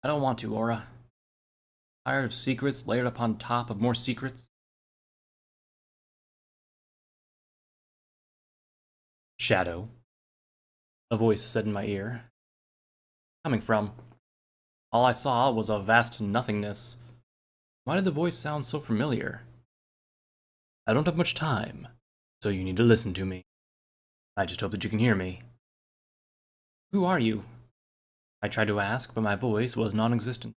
I don't want to, Aura. Tired of secrets layered upon top of more secrets? Shadow, a voice said in my ear. Coming from? All I saw was a vast nothingness. Why did the voice sound so familiar? I don't have much time, so you need to listen to me. I just hope that you can hear me. Who are you? I tried to ask, but my voice was non-existent.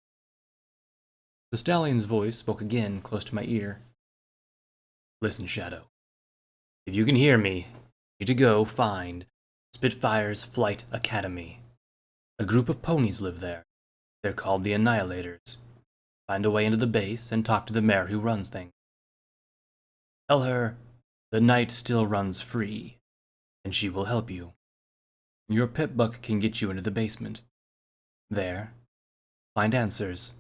The stallion's voice spoke again, close to my ear. Listen, Shadow. If you can hear me, you need to go find Spitfire's Flight Academy. A group of ponies live there. They're called the Annihilators. Find a way into the base and talk to the mare who runs things. Tell her the night still runs free, and she will help you. Your pip-buck can get you into the basement. There, find answers.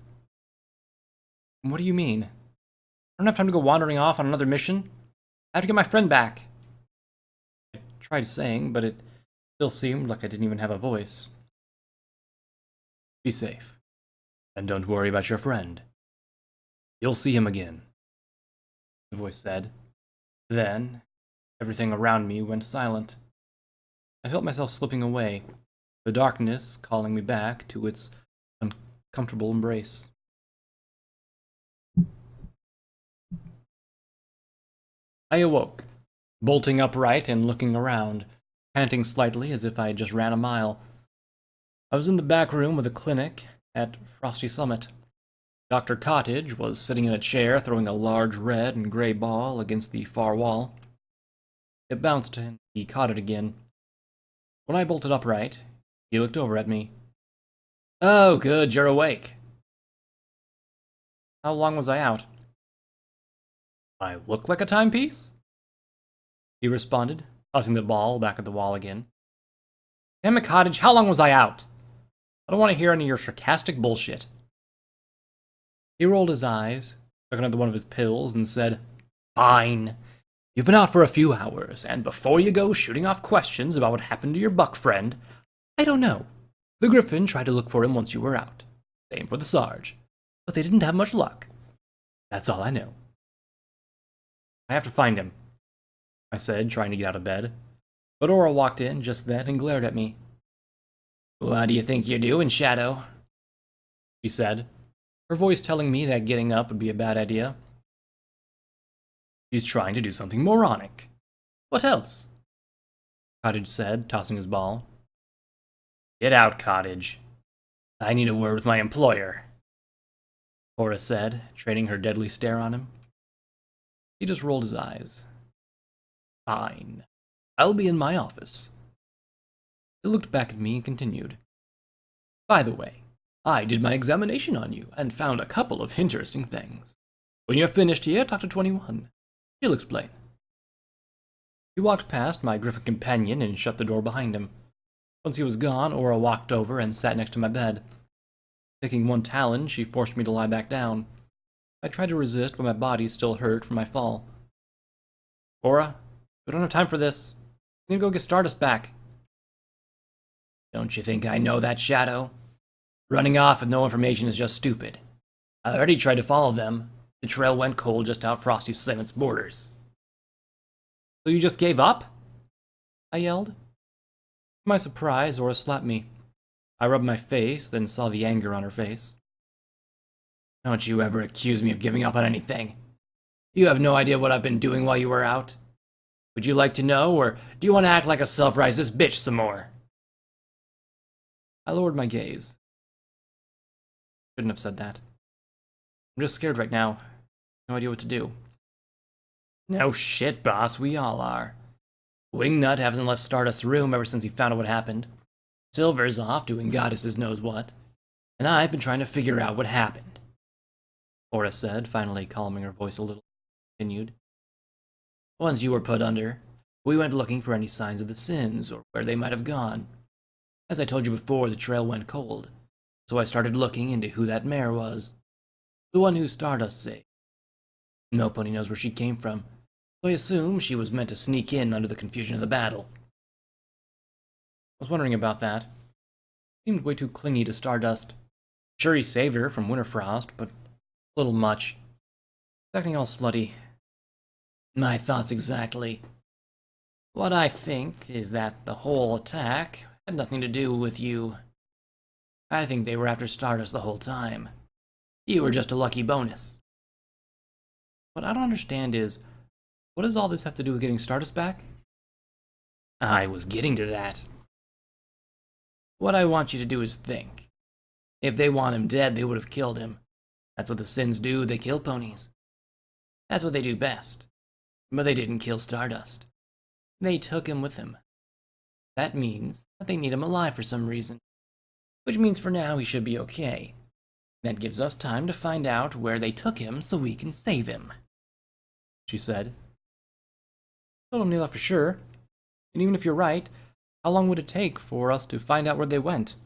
What do you mean? I don't have time to go wandering off on another mission. I have to get my friend back. I tried saying, but it still seemed like I didn't even have a voice. Be safe, and don't worry about your friend. You'll see him again, the voice said. Then, everything around me went silent. I felt myself slipping away, the darkness calling me back to its uncomfortable embrace. I awoke, bolting upright and looking around, panting slightly as if I had just ran a mile. I was in the back room of the clinic at Frosty Summit. Dr. Cottage was sitting in a chair throwing a large red and gray ball against the far wall. It bounced and he caught it again. When I bolted upright, he looked over at me. Oh, good, you're awake. How long was I out? I look like a timepiece? He responded, tossing the ball back at the wall again. Damn it, Cottage, how long was I out? I don't want to hear any of your sarcastic bullshit. He rolled his eyes, took another one of his pills, and said, Fine. You've been out for a few hours, and before you go shooting off questions about what happened to your buck friend, I don't know. The Griffin tried to look for him once you were out. Same for the Sarge. But they didn't have much luck. That's all I know. I have to find him, I said, trying to get out of bed. But Aura walked in just then and glared at me. What do you think you're doing, Shadow? She said, her voice telling me that getting up would be a bad idea. He's trying to do something moronic. What else? Cottage said, tossing his ball. Get out, Cottage. I need a word with my employer, Aura said, training her deadly stare on him. He just rolled his eyes. Fine. I'll be in my office. He looked back at me and continued. By the way, I did my examination on you and found a couple of interesting things. When you're finished here, talk to 21. He'll explain. He walked past my Griffin companion and shut the door behind him. Once he was gone, Aura walked over and sat next to my bed. Taking one talon, she forced me to lie back down. I tried to resist, but my body still hurt from my fall. Aura, we don't have time for this. We need to go get Stardust back. Don't you think I know that, Shadow? Running off with no information is just stupid. I already tried to follow them. The trail went cold just out Frosty Summit's borders. So you just gave up? I yelled. To my surprise, Aura slapped me. I rubbed my face, then saw the anger on her face. Don't you ever accuse me of giving up on anything. You have no idea what I've been doing while you were out. Would you like to know, or do you want to act like a self-righteous bitch some more? I lowered my gaze. Shouldn't have said that. I'm just scared right now. No idea what to do. No shit, boss, we all are. Wingnut hasn't left Stardust's room ever since he found out what happened. Silver's off doing goddesses knows what. And I've been trying to figure out what happened. Aura said, finally calming her voice a little. Continued. Once you were put under, we went looking for any signs of the sins, or where they might have gone. As I told you before, the trail went cold, so I started looking into who that mare was. The one who Stardust saved. Nobody knows where she came from, so I assume she was meant to sneak in under the confusion of the battle. I was wondering about that. Seemed way too clingy to Stardust. Sure, he saved her from winter frost, but a little much. Acting all slutty. My thoughts exactly. What I think is that the whole attack had nothing to do with you. I think they were after Stardust the whole time. You were just a lucky bonus. What I don't understand is, what does all this have to do with getting Stardust back? I was getting to that. What I want you to do is think. If they want him dead, they would have killed him. That's what the Sins do, they kill ponies. That's what they do best. But they didn't kill Stardust. They took him with them. That means that they need him alive for some reason. Which means for now he should be okay. That gives us time to find out where they took him so we can save him. She said. I don't know that for sure. And even if you're right, how long would it take for us to find out where they went?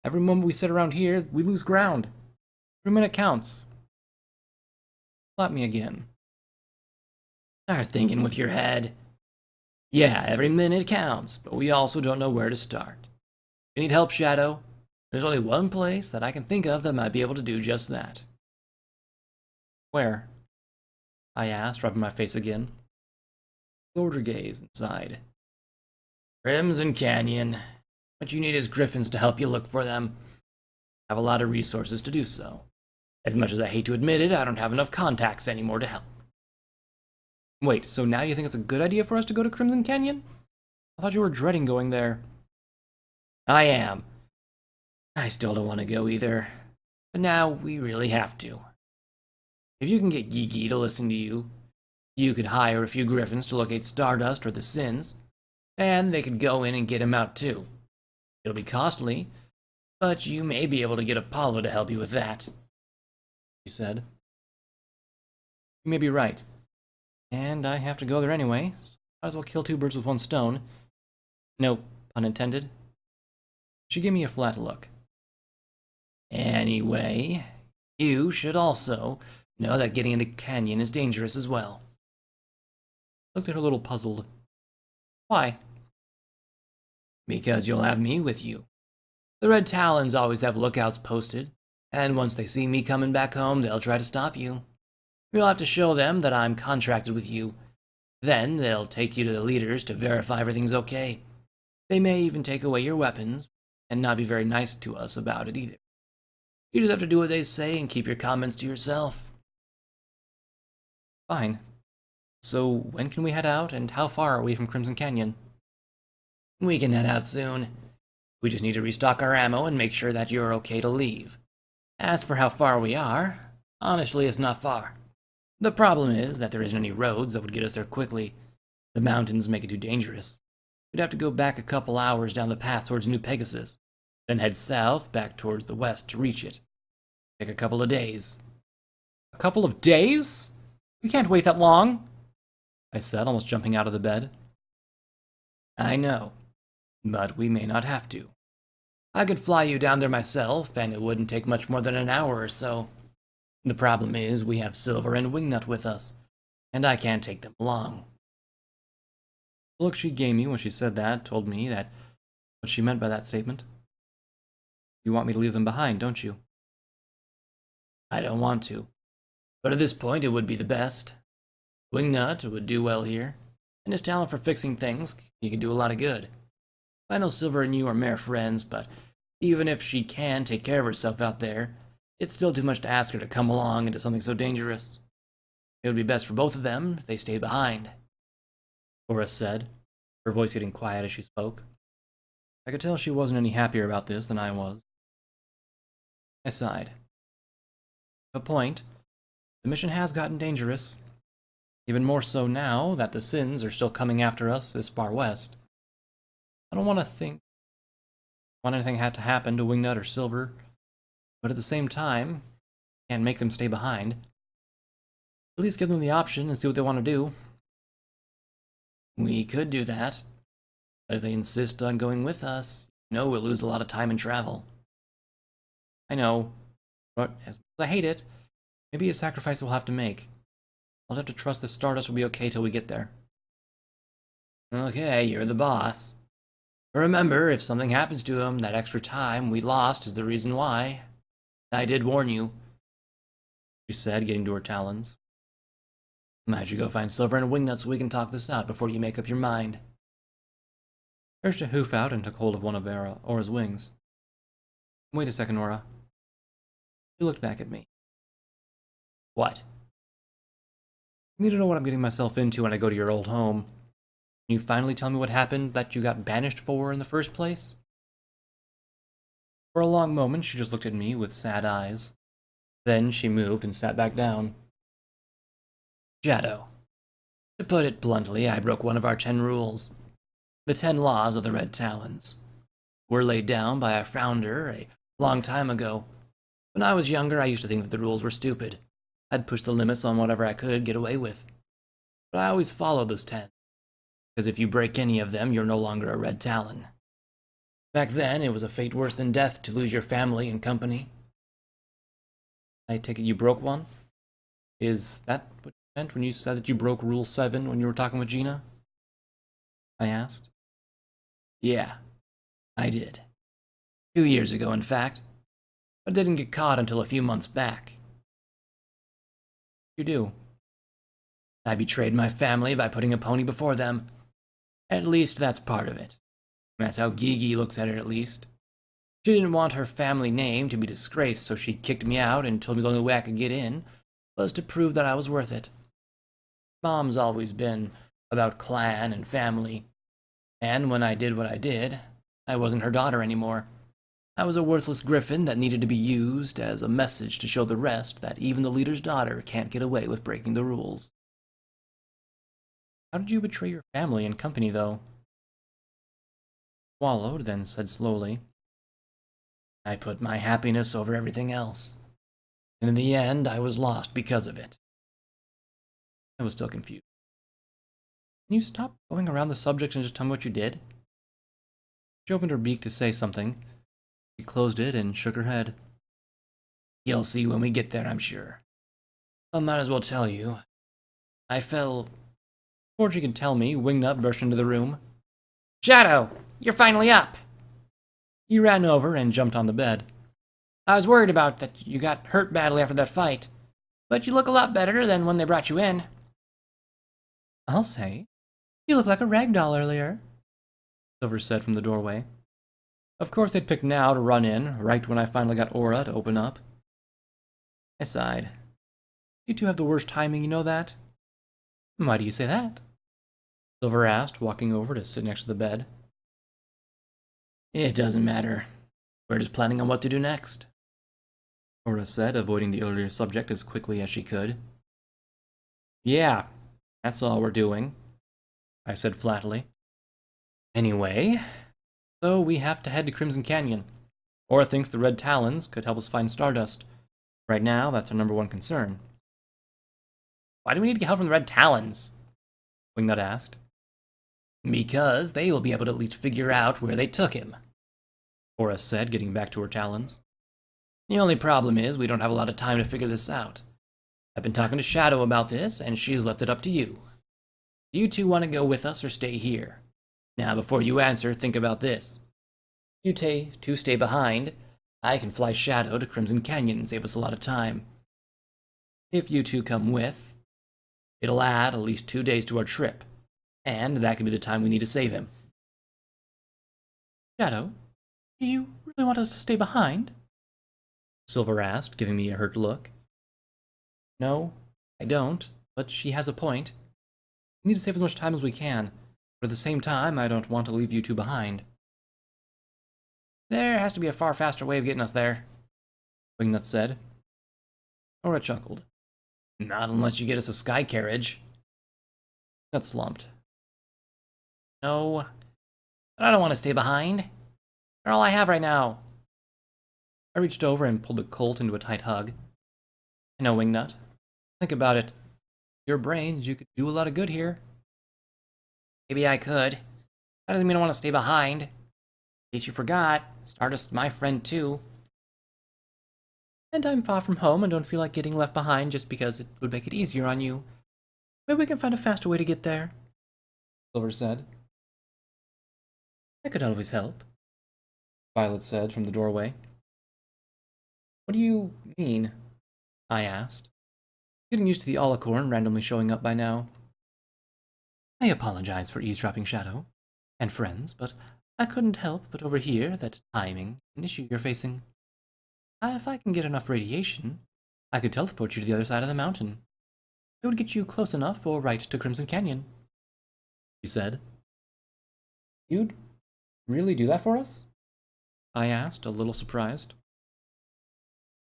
Every moment we sit around here, we lose ground. Every minute counts. Slap me again. Start thinking with your head. Yeah, every minute counts, but we also don't know where to start. You need help, Shadow? There's only one place that I can think of that might be able to do just that. Where? I asked, rubbing my face again. Lowered her gaze and sighed. Crimson Canyon. What you need is griffins to help you look for them. I have a lot of resources to do so. As much as I hate to admit it, I don't have enough contacts anymore to help. Wait, so now you think it's a good idea for us to go to Crimson Canyon? I thought you were dreading going there. I am. I still don't want to go either. But now we really have to. If you can get Geeky to listen to you, you could hire a few griffins to locate Stardust or the Sins, and they could go in and get him out too. It'll be costly, but you may be able to get Apollo to help you with that, she said. You may be right. And I have to go there anyway, so might as well kill two birds with one stone. No pun intended. She gave me a flat look. Anyway, you should also know that getting into canyon is dangerous as well. Looked at her a little puzzled. Why? Because you'll have me with you. The Red Talons always have lookouts posted, and once they see me coming back home, they'll try to stop you. You'll have to show them that I'm contracted with you. Then they'll take you to the leaders to verify everything's okay. They may even take away your weapons, and not be very nice to us about it either. You just have to do what they say and keep your comments to yourself. Fine. So when can we head out, and how far are we from Crimson Canyon? We can head out soon. We just need to restock our ammo and make sure that you're okay to leave. As for how far we are, honestly, it's not far. The problem is that there isn't any roads that would get us there quickly. The mountains make it too dangerous. We'd have to go back a couple hours down the path towards New Pegasus, then head south back towards the west to reach it. Take a couple of days. A couple of days? We can't wait that long, I said, almost jumping out of the bed. I know, but we may not have to. I could fly you down there myself, and it wouldn't take much more than an hour or so. The problem is we have Silver and Wingnut with us, and I can't take them along. The look she gave me when she said that told me that what she meant by that statement. You want me to leave them behind, don't you? I don't want to, but at this point it would be the best. Wingnut would do well here, and his talent for fixing things, he could do a lot of good. I know Silver and you are mere friends, but even if she can take care of herself out there, it's still too much to ask her to come along into something so dangerous. It would be best for both of them if they stay behind, Horace said, her voice getting quiet as she spoke. I could tell she wasn't any happier about this than I was. I sighed. A point, the mission has gotten dangerous. Even more so now that the Sins are still coming after us this far west. I don't want anything had to happen to Wingnut or Silver, but at the same time, can't make them stay behind. At least give them the option and see what they want to do. We could do that, but if they insist on going with us, we'll lose a lot of time and travel. I know, but as much as I hate it, maybe a sacrifice we'll have to make. I'll have to trust that Stardust will be okay till we get there. Okay, you're the boss. Remember, if something happens to him, that extra time we lost is the reason why. I did warn you, she said, getting to her talons. I should go find Silver and Wingnut so we can talk this out before you make up your mind. I urged a hoof out and took hold of one of Aura's wings. Wait a second, Aura. She looked back at me. What? I need to know what I'm getting myself into when I go to your old home. Can you finally tell me what happened that you got banished for in the first place? For a long moment, she just looked at me with sad eyes. Then she moved and sat back down. Shadow. To put it bluntly, I broke one of our 10 rules. The 10 laws of the Red Talons. Were laid down by our founder a long time ago. When I was younger, I used to think that the rules were stupid. I'd push the limits on whatever I could get away with. But I always followed those 10. Because if you break any of them, you're no longer a Red Talon. Back then, it was a fate worse than death to lose your family and company. I take it you broke one? Is that what you meant when you said that you broke Rule 7 when you were talking with Gina? I asked. Yeah, I did. 2 years ago, in fact. But didn't get caught until a few months back. You do? I betrayed my family by putting a pony before them. At least that's part of it. That's how Gigi looks at it, at least. She didn't want her family name to be disgraced, so she kicked me out and told me the only way I could get in was to prove that I was worth it. Mom's always been about clan and family, and when I did what I did, I wasn't her daughter anymore. I was a worthless griffin that needed to be used as a message to show the rest that even the leader's daughter can't get away with breaking the rules. How did you betray your family and company, though? Swallowed, then said slowly. I put my happiness over everything else. And in the end, I was lost because of it. I was still confused. Can you stop going around the subject and just tell me what you did? She opened her beak to say something. She closed it and shook her head. You'll see when we get there, I'm sure. I might as well tell you. I fell... Before she could tell me, Wingnut burst into the room. Shadow! You're finally up! He ran over and jumped on the bed. I was worried about that you got hurt badly after that fight, but you look a lot better than when they brought you in. I'll say. You look like a rag doll earlier, Silver said from the doorway. Of course they'd pick now to run in, right when I finally got Aura to open up. I sighed. You two have the worst timing, you know that? Why do you say that? Silver asked, walking over to sit next to the bed. It doesn't matter. We're just planning on what to do next, Aura said, avoiding the earlier subject as quickly as she could. Yeah, that's all we're doing, I said flatly. Anyway, so we have to head to Crimson Canyon. Aura thinks the Red Talons could help us find Stardust. Right now, that's our #1 concern. Why do we need to get help from the Red Talons? Wingnut asked. Because they will be able to at least figure out where they took him, Aura said, getting back to her talons. The only problem is we don't have a lot of time to figure this out. I've been talking to Shadow about this, and she's left it up to you. Do you two want to go with us or stay here? Now, before you answer, think about this. If you two stay behind, I can fly Shadow to Crimson Canyon and save us a lot of time. If you two come with, it'll add at least 2 days to our trip, and that could be the time we need to save him. Shadow, do you really want us to stay behind? Silver asked, giving me a hurt look. No, I don't, but she has a point. We need to save as much time as we can, but at the same time, I don't want to leave you two behind. There has to be a far faster way of getting us there, Wingnut said. Aura chuckled. Not unless you get us a sky carriage. Nut slumped. No, but I don't want to stay behind. They're all I have right now. I reached over and pulled the colt into a tight hug. I know, Wingnut. Think about it. Your brains, you could do a lot of good here. Maybe I could. That doesn't mean I want to stay behind. In case you forgot, Stardust's my friend too. And I'm far from home and don't feel like getting left behind just because it would make it easier on you. Maybe we can find a faster way to get there, Silver said. I could always help, Violet said from the doorway. What do you mean? I asked, getting used to the alicorn randomly showing up by now. I apologize for eavesdropping, Shadow, and friends, but I couldn't help but overhear that timing is an issue you're facing. If I can get enough radiation, I could teleport you to the other side of the mountain. It would get you close enough or right to Crimson Canyon, she said. You'd really do that for us? I asked, a little surprised.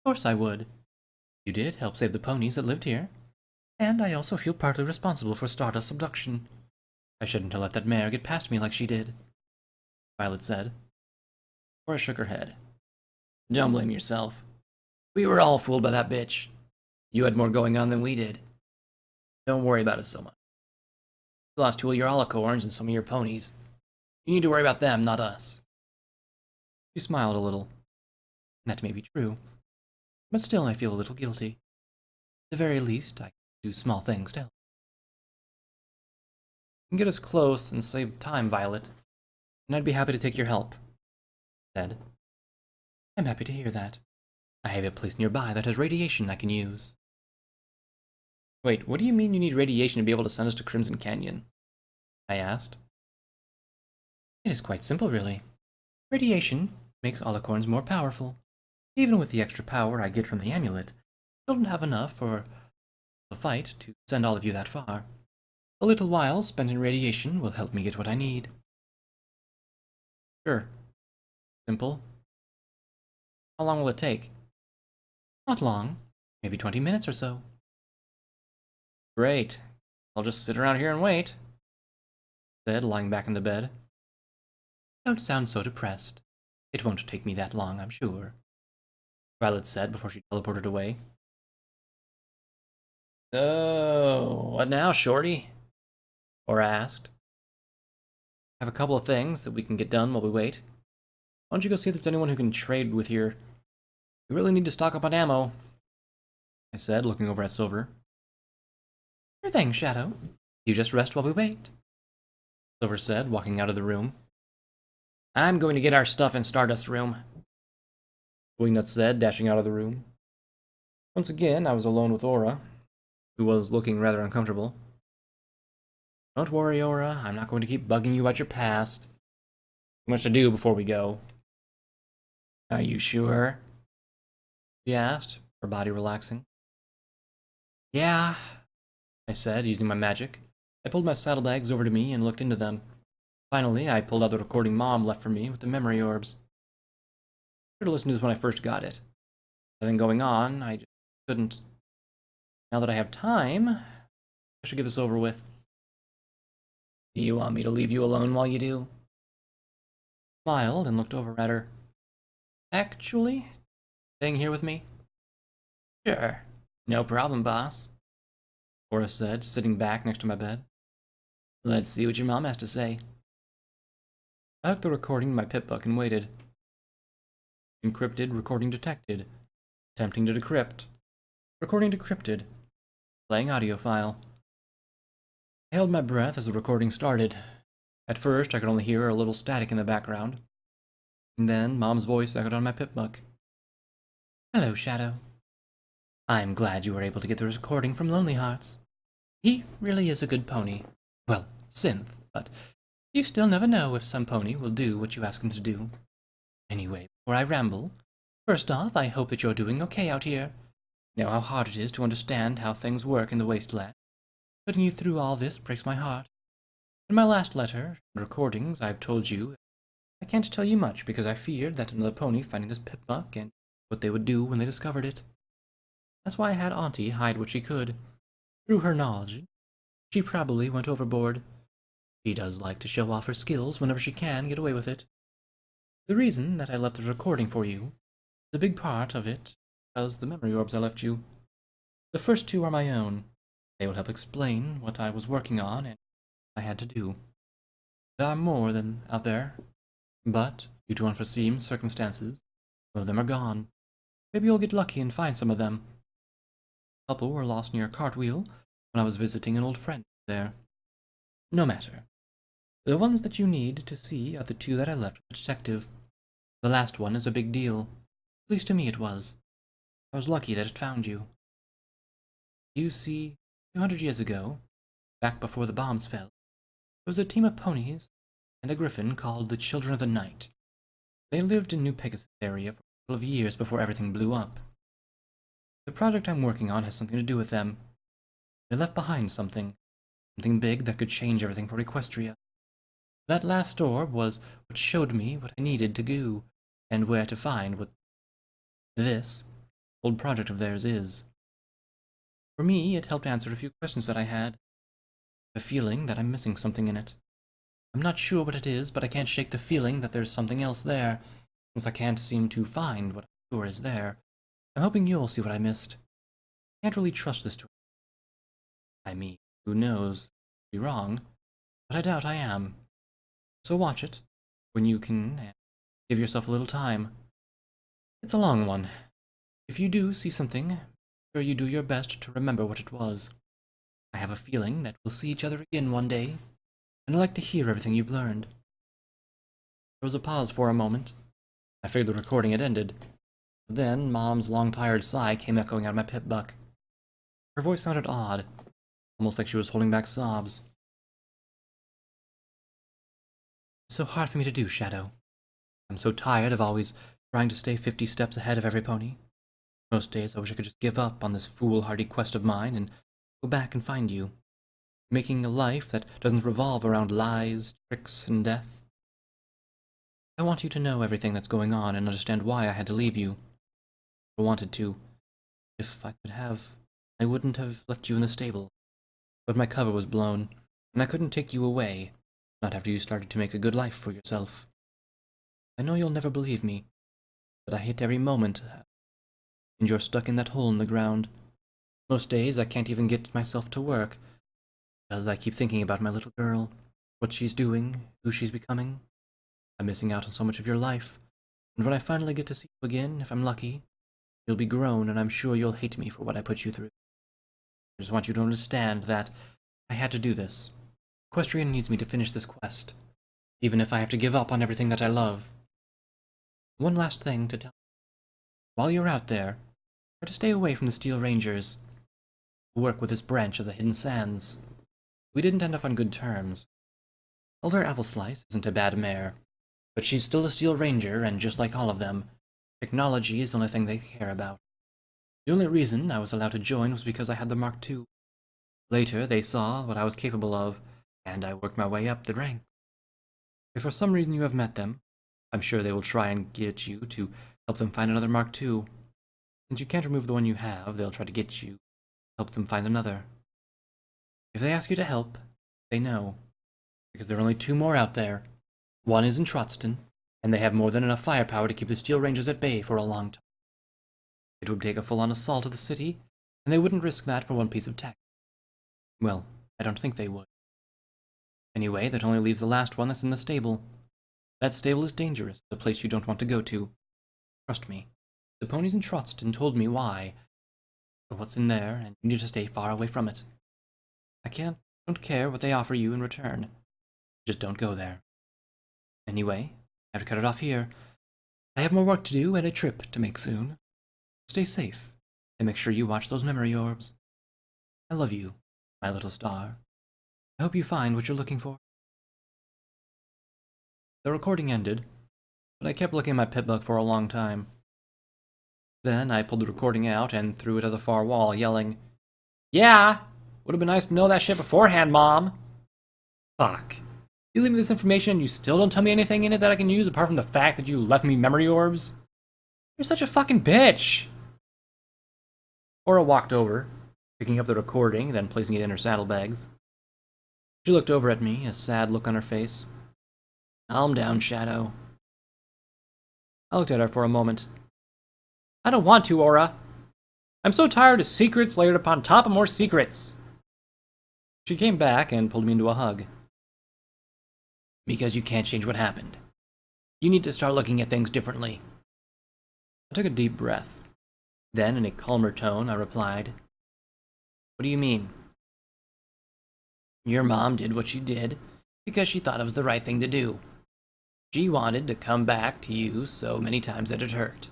Of course I would. You did help save the ponies that lived here, and I also feel partly responsible for Stardust's abduction. I shouldn't have let that mare get past me like she did, Violet said. Cora shook her head. Don't blame yourself. We were all fooled by that bitch. You had more going on than we did. Don't worry about it so much. You lost 2 of your alicorns and some of your ponies. You need to worry about them, not us. She smiled a little. That may be true, but still I feel a little guilty. At the very least, I can do small things to help. You can get us close and save time, Violet, and I'd be happy to take your help, he said. I'm happy to hear that. I have a place nearby that has radiation I can use. Wait, what do you mean you need radiation to be able to send us to Crimson Canyon? I asked. It is quite simple, really. Radiation makes alicorns more powerful. Even with the extra power I get from the amulet, I don't have enough for the fight to send all of you that far. A little while spent in radiation will help me get what I need. Sure. Simple. How long will it take? Not long. Maybe 20 minutes or so. Great. I'll just sit around here and wait, he said, lying back in the bed. Don't sound so depressed. It won't take me that long, I'm sure, Violet said before she teleported away. So, what now, Shorty? Cora asked. I have a couple of things that we can get done while we wait. Why don't you go see if there's anyone who can trade with here? We really need to stock up on ammo, I said, looking over at Silver. Sure thing, Shadow. You just rest while we wait, Silver said, walking out of the room. I'm going to get our stuff in Stardust's room, Wingnut said, dashing out of the room. Once again, I was alone with Aura, who was looking rather uncomfortable. Don't worry, Aura. I'm not going to keep bugging you about your past. Too much to do before we go. Are you sure? She asked, her body relaxing. Yeah, I said, using my magic. I pulled my saddlebags over to me and looked into them. Finally, I pulled out the recording Mom left for me with the memory orbs. I should have listened to this when I first got it. Nothing going on, I just couldn't. Now that I have time, I should get this over with. Do you want me to leave you alone while you do? I smiled and looked over at her. Actually, staying here with me? Sure, no problem, boss, Cora said, sitting back next to my bed. Let's see what your mom has to say. I took the recording in my pip book and waited. Encrypted, recording detected. Attempting to decrypt. Recording decrypted. Playing audio file. I held my breath as the recording started. At first, I could only hear a little static in the background. And then, Mom's voice echoed on my pip book. Hello, Shadow. I'm glad you were able to get the recording from Lonely Hearts. He really is a good pony. Well, synth, but you still never know if some pony will do what you ask him to do. Anyway, before I ramble, first off, I hope that you're doing okay out here. You know how hard it is to understand how things work in the wasteland. Putting you through all this breaks my heart. In my last letter and recordings, I've told you I can't tell you much because I feared that another pony finding this pip book and what they would do when they discovered it. That's why I had Auntie hide what she could. Through her knowledge, she probably went overboard. She does like to show off her skills whenever she can get away with it. The reason that I left the recording for you is a big part of it because the memory orbs I left you. The first 2 are my own. They will help explain what I was working on and what I had to do. There are more than out there, but due to unforeseen circumstances, some of them are gone. Maybe you'll get lucky and find some of them. A couple were lost near Cartwheel when I was visiting an old friend there. No matter. The ones that you need to see are the 2 that I left with the detective. The last one is a big deal. At least to me it was. I was lucky that it found you. You see, 200 years ago, back before the bombs fell, there was a team of ponies and a griffin called the Children of the Night. They lived in New Pegasus area for a couple of years before everything blew up. The project I'm working on has something to do with them. They left behind something big that could change everything for Equestria. That last orb was what showed me what I needed to do, and where to find what this old project of theirs is. For me, it helped answer a few questions that I had. The feeling that I'm missing something in it. I'm not sure what it is, but I can't shake the feeling that there's something else there, since I can't seem to find what I'm sure is there. I'm hoping you'll see what I missed. I can't really trust this story. I mean, who knows? I'd be wrong, but I doubt I am. So watch it, when you can, and give yourself a little time. It's a long one. If you do see something, make sure you do your best to remember what it was. I have a feeling that we'll see each other again one day, and I'd like to hear everything you've learned. There was a pause for a moment. I figured the recording had ended. Then Mom's long-tired sigh came echoing out of my pip buck. Her voice sounded odd, almost like she was holding back sobs. It's so hard for me to do, Shadow. I'm so tired of always trying to stay 50 steps ahead of every pony. Most days I wish I could just give up on this foolhardy quest of mine and go back and find you, making a life that doesn't revolve around lies, tricks, and death. I want you to know everything that's going on and understand why I had to leave you. I wanted to. If I could have, I wouldn't have left you in the stable. But my cover was blown, and I couldn't take you away, not after you started to make a good life for yourself. I know you'll never believe me, but I hate every moment, and you're stuck in that hole in the ground. Most days I can't even get myself to work, because I keep thinking about my little girl, what she's doing, who she's becoming. I'm missing out on so much of your life, and when I finally get to see you again, if I'm lucky, you'll be grown, and I'm sure you'll hate me for what I put you through. I just want you to understand that I had to do this. Equestria needs me to finish this quest, even if I have to give up on everything that I love. One last thing to tell you. While you're out there, try to stay away from the Steel Rangers, who work with this branch of the Hidden Sands. We didn't end up on good terms. Elder Appleslice isn't a bad mare, but she's still a Steel Ranger, and just like all of them, technology is the only thing they care about. The only reason I was allowed to join was because I had the Mark II. Later, they saw what I was capable of, and I worked my way up the rank. If for some reason you have met them, I'm sure they will try and get you to help them find another Mark II. Since you can't remove the one you have, they'll try to get you, help them find another. If they ask you to help, say no, because there are only 2 more out there. One is in Trotston, and they have more than enough firepower to keep the Steel Rangers at bay for a long time. It would take a full-on assault of the city, and they wouldn't risk that for one piece of tech. Well, I don't think they would. Anyway, that only leaves the last one that's in the stable. That stable is dangerous, a place you don't want to go to. Trust me. The ponies in Trotston told me why, or what's in there, and you need to stay far away from it. I don't care what they offer you in return. Just don't go there. Anyway, I have to cut it off here. I have more work to do and a trip to make soon. Stay safe, and make sure you watch those memory orbs. I love you, my little star. I hope you find what you're looking for. The recording ended, but I kept looking at my pitbuck for a long time. Then I pulled the recording out and threw it at the far wall, yelling, "Yeah! Would have been nice to know that shit beforehand, Mom!" Fuck. You leave me this information and you still don't tell me anything in it that I can use apart from the fact that you left me memory orbs? You're such a fucking bitch! Aura walked over, picking up the recording, then placing it in her saddlebags. She looked over at me, a sad look on her face. Calm down, Shadow. I looked at her for a moment. I don't want to, Aura. I'm so tired of secrets layered upon top of more secrets. She came back and pulled me into a hug. Because you can't change what happened. You need to start looking at things differently. I took a deep breath. Then, in a calmer tone, I replied, What do you mean? Your mom did what she did because she thought it was the right thing to do. She wanted to come back to you so many times that it hurt.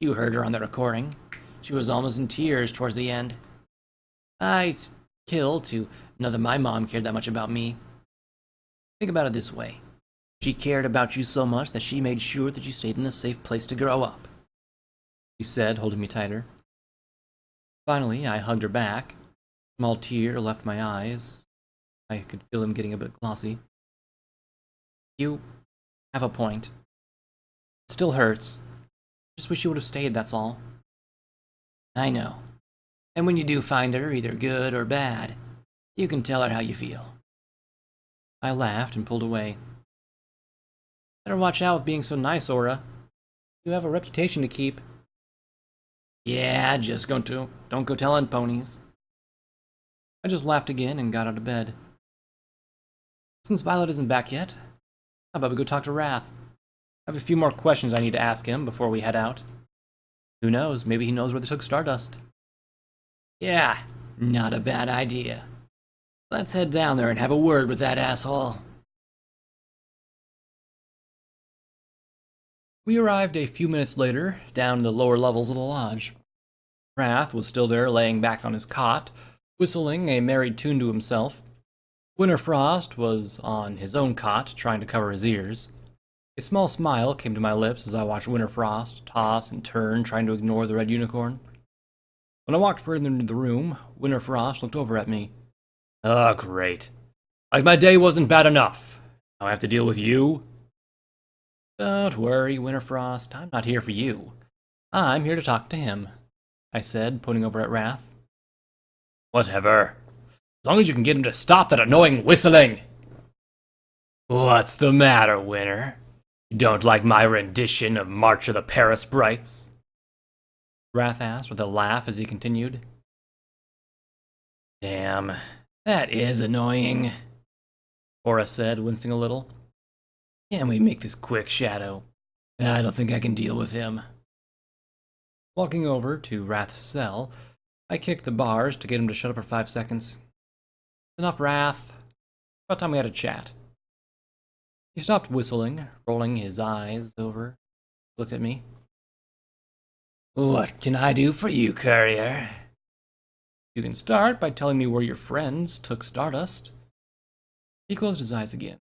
You heard her on the recording. She was almost in tears towards the end. I killed to know that my mom cared that much about me. Think about it this way. She cared about you so much that she made sure that you stayed in a safe place to grow up, she said, holding me tighter. Finally, I hugged her back. A small tear left my eyes. I could feel them getting a bit glossy. You have a point. It still hurts. Just wish you would have stayed, that's all. I know. And when you do find her, either good or bad, you can tell her how you feel. I laughed and pulled away. Better watch out with being so nice, Aura. You have a reputation to keep. Yeah, don't go telling ponies. I just laughed again and got out of bed. Since Violet isn't back yet, how about we go talk to Wrath? I have a few more questions I need to ask him before we head out. Who knows, maybe he knows where they took Stardust. Yeah, not a bad idea. Let's head down there and have a word with that asshole. We arrived a few minutes later, down in the lower levels of the lodge. Wrath was still there laying back on his cot, whistling a merry tune to himself. Winterfrost was on his own cot, trying to cover his ears. A small smile came to my lips as I watched Winterfrost toss and turn, trying to ignore the red unicorn. When I walked further into the room, Winterfrost looked over at me. Oh, great. Like my day wasn't bad enough. Now I have to deal with you? Don't worry, Winterfrost. I'm not here for you. I'm here to talk to him, I said, pointing over at Wrath. Whatever. As long as you can get him to stop that annoying whistling. What's the matter, Winter? You don't like my rendition of March of the Paris Sprites? Wrath asked with a laugh as he continued. Damn, that is annoying, Aura said, wincing a little. Can we make this quick, Shadow? I don't think I can deal with him. Walking over to Wrath's cell, I kicked the bars to get him to shut up for 5 seconds. Enough, Wrath. About time we had a chat. He stopped whistling, rolling his eyes over, looked at me. What can I do for you, courier? You can start by telling me where your friends took Stardust. He closed his eyes again.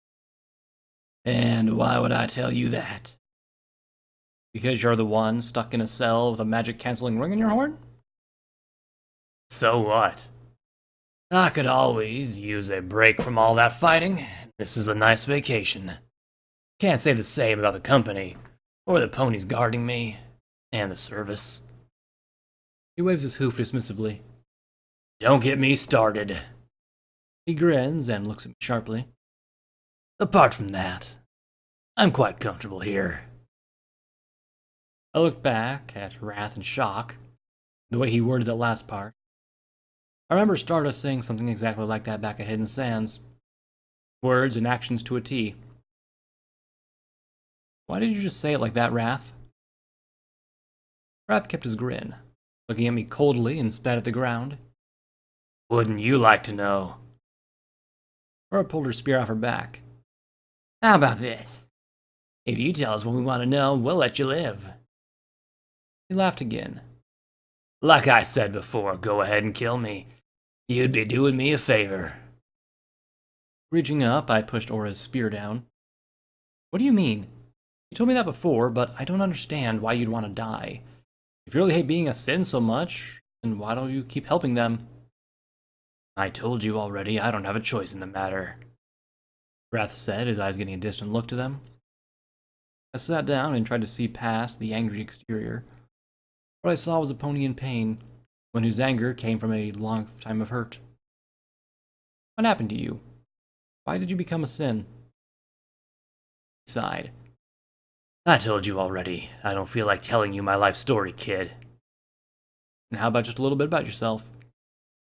And why would I tell you that? Because you're the one stuck in a cell with a magic-canceling ring in your horn? So what? I could always use a break from all that fighting. This is a nice vacation. Can't say the same about the company, or the ponies guarding me, and the service. He waves his hoof dismissively. Don't get me started. He grins and looks at me sharply. Apart from that, I'm quite comfortable here. I looked back at Wrath in shock, the way he worded that last part. I remember Stardust saying something exactly like that back at Hidden Sands. Words and actions to a T. Why did you just say it like that, Wrath? Wrath kept his grin, looking at me coldly and spat at the ground. Wouldn't you like to know? Aura pulled her spear off her back. How about this? If you tell us what we want to know, we'll let you live. He laughed again. Like I said before, go ahead and kill me. You'd be doing me a favor. Reaching up, I pushed Aura's spear down. What do you mean? You told me that before, but I don't understand why you'd want to die. If you really hate being a sin so much, then why don't you keep helping them? I told you already, I don't have a choice in the matter. Wrath said, his eyes getting a distant look to them. I sat down and tried to see past the angry exterior. What I saw was a pony in pain, one whose anger came from a long time of hurt. What happened to you? Why did you become a sin? He sighed. I told you already. I don't feel like telling you my life story, kid. And how about just a little bit about yourself?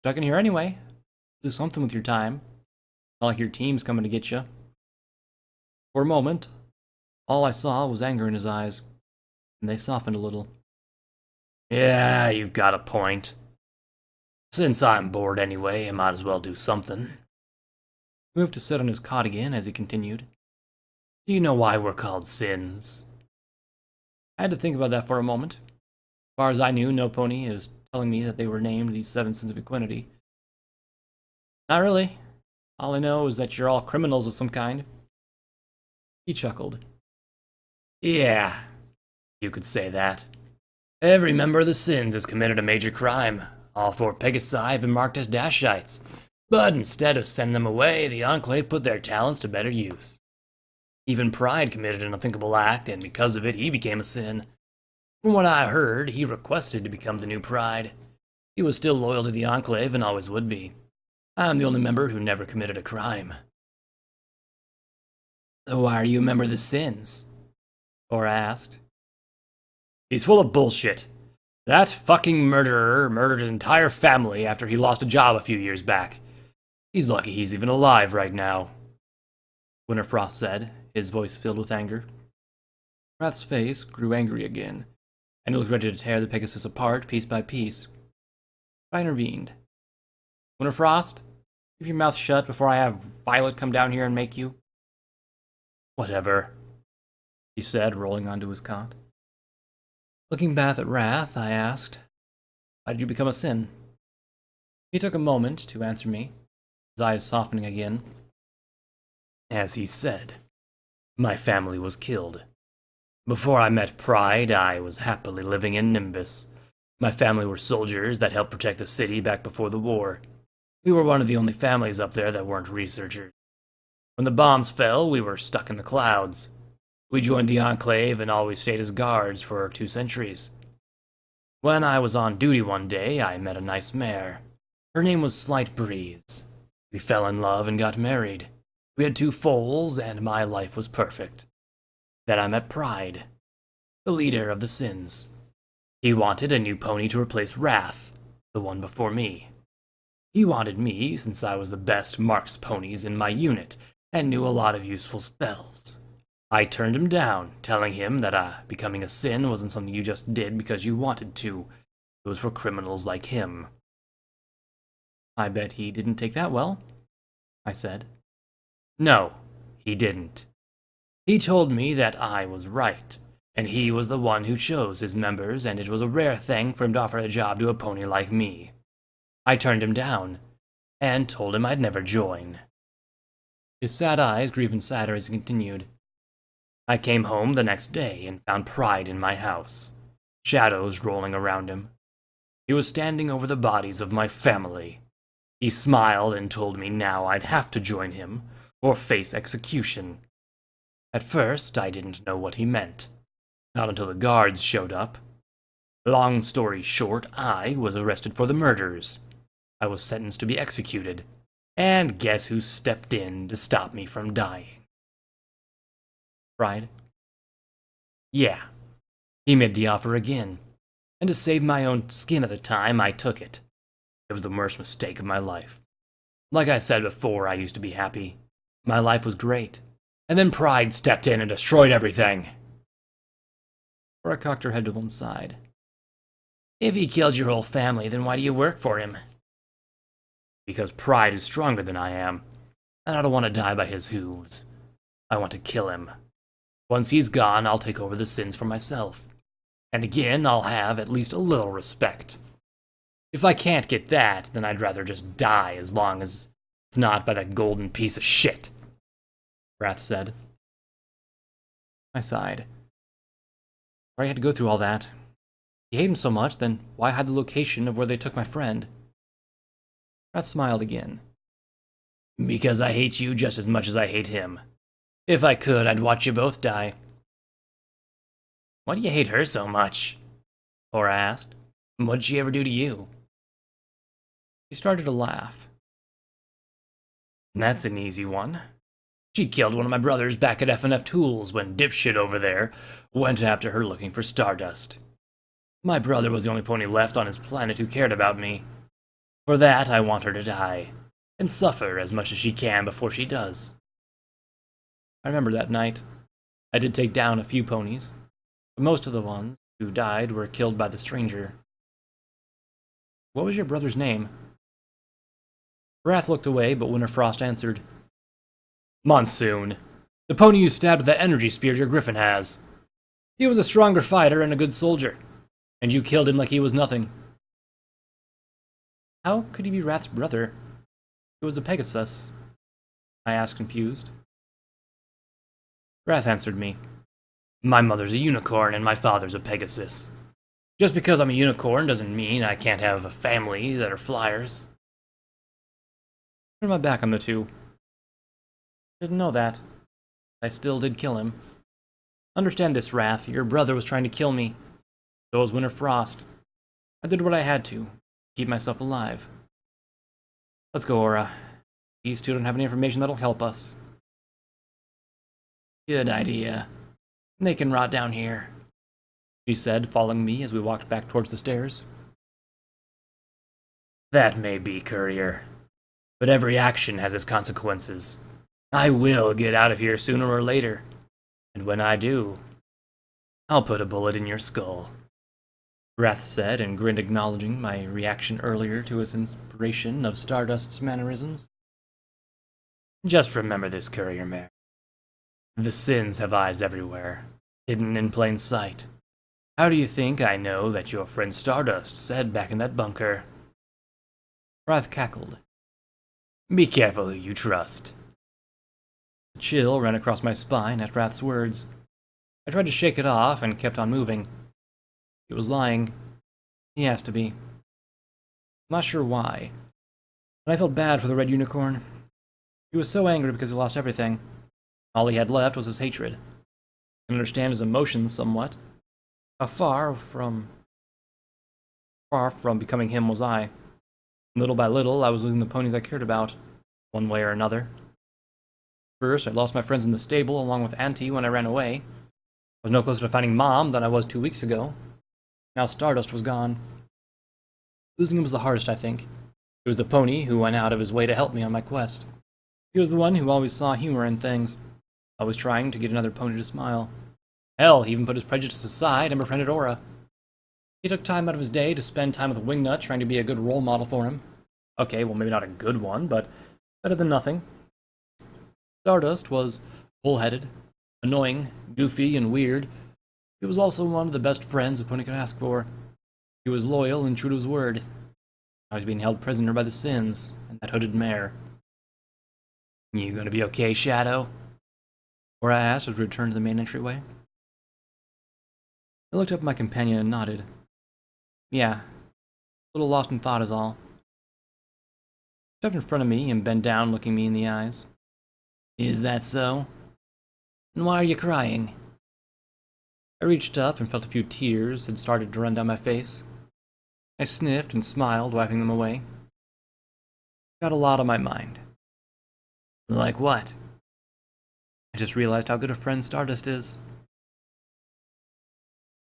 Stuck in here anyway. Do something with your time. Not like your team's coming to get you. For a moment, all I saw was anger in his eyes, and they softened a little. Yeah, you've got a point. Since I'm bored anyway, I might as well do something. He moved to sit on his cot again as he continued. Do you know why we're called sins? I had to think about that for a moment. far as I knew, no pony is telling me that they were named these 7 sins of equinity. Not really. All I know is that you're all criminals of some kind. He chuckled. Yeah, you could say that. Every member of the Sins has committed a major crime. All 4 Pegasi have been marked as Dashites. But instead of sending them away, the Enclave put their talents to better use. Even Pride committed an unthinkable act, and because of it, he became a Sin. From what I heard, he requested to become the new Pride. He was still loyal to the Enclave and always would be. I'm the only member who never committed a crime. So why are you a member of the Sins? Cora asked. He's full of bullshit. That fucking murderer murdered his entire family after he lost a job a few years back. He's lucky he's even alive right now, Winterfrost said, his voice filled with anger. Wrath's face grew angry again, and he looked ready to tear the Pegasus apart piece by piece. I intervened. Winterfrost, keep your mouth shut before I have Violet come down here and make you. Whatever, he said, rolling onto his cot. Looking back at Wrath, I asked, why did you become a Sin? He took a moment to answer me, his eyes softening again. As he said, my family was killed. Before I met Pride, I was happily living in Nimbus. My family were soldiers that helped protect the city back before the war. We were one of the only families up there that weren't researchers. When the bombs fell, we were stuck in the clouds. We joined the Enclave and always stayed as guards for 2 centuries. When I was on duty one day, I met a nice mare. Her name was Slight Breeze. We fell in love and got married. We had 2 foals, and my life was perfect. Then I met Pride, the leader of the Sins. He wanted a new pony to replace Wrath, the one before me. He wanted me since I was the best marks ponies in my unit and knew a lot of useful spells. I turned him down, telling him that becoming a Sin wasn't something you just did because you wanted to. It was for criminals like him. I bet he didn't take that well, I said. No, he didn't. He told me that I was right, and he was the one who chose his members, and it was a rare thing for him to offer a job to a pony like me. I turned him down, and told him I'd never join. His sad eyes grew even sadder as he continued. I came home the next day and found Pride in my house, shadows rolling around him. He was standing over the bodies of my family. He smiled and told me now I'd have to join him, or face execution. At first, I didn't know what he meant. Not until the guards showed up. Long story short, I was arrested for the murders. I was sentenced to be executed. And guess who stepped in to stop me from dying? Pride? Yeah. He made the offer again. And to save my own skin at the time, I took it. It was the worst mistake of my life. Like I said before, I used to be happy. My life was great. And then Pride stepped in and destroyed everything. Cora cocked her head to one side. If he killed your whole family, then why do you work for him? Because Pride is stronger than I am, and I don't want to die by his hooves. I want to kill him. Once he's gone, I'll take over the Sins for myself. And again, I'll have at least a little respect. If I can't get that, then I'd rather just die as long as it's not by that golden piece of shit. Wrath said. I sighed. I had to go through all that. If you hate him so much, then why hide the location of where they took my friend? Wrath smiled again. Because I hate you just as much as I hate him. If I could, I'd watch you both die. Why do you hate her so much? Cora asked. What'd she ever do to you? He started to laugh. That's an easy one. She killed one of my brothers back at F&F Tools when dipshit over there went after her looking for Stardust. My brother was the only pony left on his planet who cared about me. For that, I want her to die, and suffer as much as she can before she does. I remember that night. I did take down a few ponies, but most of the ones who died were killed by the stranger. What was your brother's name? Wrath looked away, but Winterfrost answered. Monsoon. The pony you stabbed with that energy spear your griffin has. He was a stronger fighter and a good soldier. And you killed him like he was nothing. How could he be Wrath's brother? It was a Pegasus, I asked, confused. Wrath answered me. My mother's a unicorn and my father's a Pegasus. Just because I'm a unicorn doesn't mean I can't have a family that are flyers. I turned my back on the two. Didn't know that. I still did kill him. Understand this, Wrath. Your brother was trying to kill me. So was Winter Frost. I did what I had to keep myself alive. Let's go, Aura. These two don't have any information that'll help us. Good idea. They can rot down here, she said, following me as we walked back towards the stairs. That may be, Courier. But every action has its consequences. I will get out of here sooner or later. And when I do, I'll put a bullet in your skull. Wrath said and grinned, acknowledging my reaction earlier to his inspiration of Stardust's mannerisms. Just remember this, Courier Mare. The sins have eyes everywhere, hidden in plain sight. How do you think I know that your friend Stardust said back in that bunker? Wrath cackled. Be careful who you trust. A chill ran across my spine at Wrath's words. I tried to shake it off and kept on moving. He was lying. He has to be. I'm not sure why, but I felt bad for the red unicorn. He was so angry because he lost everything. All he had left was his hatred. I can understand his emotions somewhat. How far from becoming him was I. Little by little, I was losing the ponies I cared about, one way or another. First, I lost my friends in the stable along with Auntie when I ran away. I was no closer to finding Mom than I was 2 weeks ago. Now Stardust was gone. Losing him was the hardest, I think. It was the pony who went out of his way to help me on my quest. He was the one who always saw humor in things, always trying to get another pony to smile. Hell, he even put his prejudice aside and befriended Aura. He took time out of his day to spend time with Wingnut, trying to be a good role model for him. Okay, well, maybe not a good one, but better than nothing. Stardust was bullheaded, annoying, goofy, and weird. He was also one of the best friends a pony could ask for. He was loyal and true to his word. Now he's being held prisoner by the sins and that hooded mare. You gonna be okay, Shadow? Aura asked as we returned to the main entryway. I looked up at my companion and nodded. Yeah, a little lost in thought is all. He stepped in front of me and bent down, looking me in the eyes. Is that so? And why are you crying? I reached up and felt a few tears had started to run down my face. I sniffed and smiled, wiping them away. Got a lot on my mind. Like what? I just realized how good a friend Stardust is.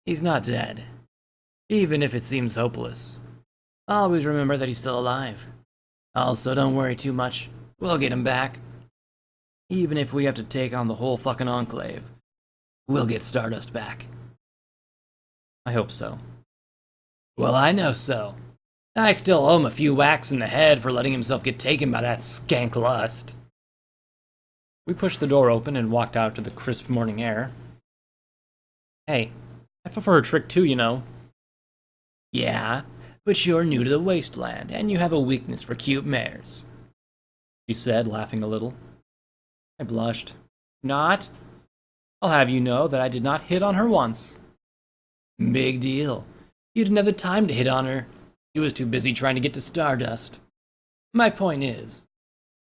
He's not dead. Even if it seems hopeless. Always remember that he's still alive. Also, don't worry too much. We'll get him back. Even if we have to take on the whole fucking Enclave, we'll get Stardust back. I hope so. Well, I know so. I still owe him a few whacks in the head for letting himself get taken by that skank Lust. We pushed the door open and walked out to the crisp morning air. Hey, I fell for a trick too, you know. Yeah, but you're new to the wasteland, and you have a weakness for cute mares, she said, laughing a little. I blushed. Not? I'll have you know that I did not hit on her once. Big deal. You didn't have the time to hit on her. She was too busy trying to get to Stardust. My point is,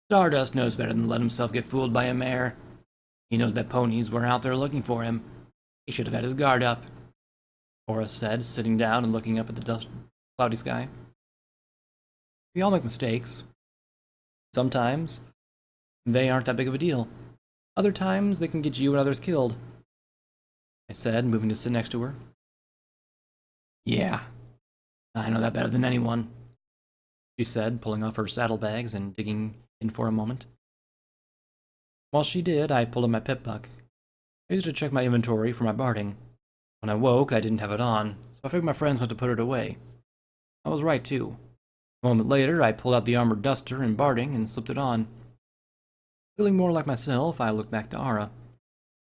Stardust knows better than to let himself get fooled by a mare. He knows that ponies were out there looking for him. He should have had his guard up, Aura said, sitting down and looking up at the cloudy sky. We all make mistakes. Sometimes they aren't that big of a deal. Other times they can get you and others killed, I said, moving to sit next to her. Yeah, I know that better than anyone, she said, pulling off her saddlebags and digging in for a moment. While she did, I pulled up my pip buck. I used it to check my inventory for my barding. When I woke, I didn't have it on, so I figured my friends went to put it away. I was right, too. A moment later, I pulled out the armored duster and barding and slipped it on. Feeling more like myself, I looked back to Aura.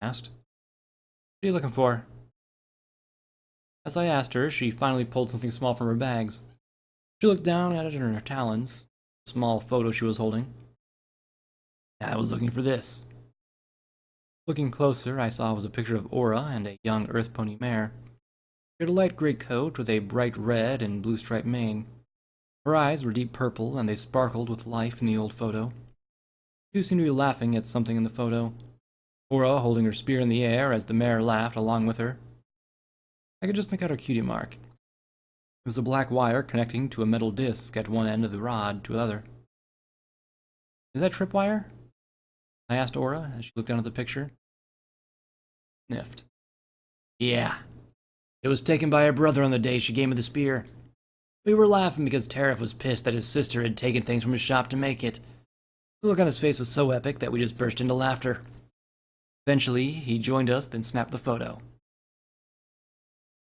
Asked, "What are you looking for?" As I asked her, she finally pulled something small from her bags. She looked down at it in her talons, a small photo she was holding. I was looking for this. Looking closer, I saw it was a picture of Aura and a young Earth Pony mare. She had a light gray coat with a bright red and blue striped mane. Her eyes were deep purple, and they sparkled with life in the old photo. She seemed to be laughing at something in the photo, Aura holding her spear in the air as the mare laughed along with her. I could just make out her cutie mark. It was a black wire connecting to a metal disc at one end of the rod to the other. Is that tripwire? I asked Aura as she looked down at the picture. Sniffed. Yeah. It was taken by her brother on the day she gave me the spear. We were laughing because Tariff was pissed that his sister had taken things from his shop to make it. The look on his face was so epic that we just burst into laughter. Eventually, he joined us, then snapped the photo.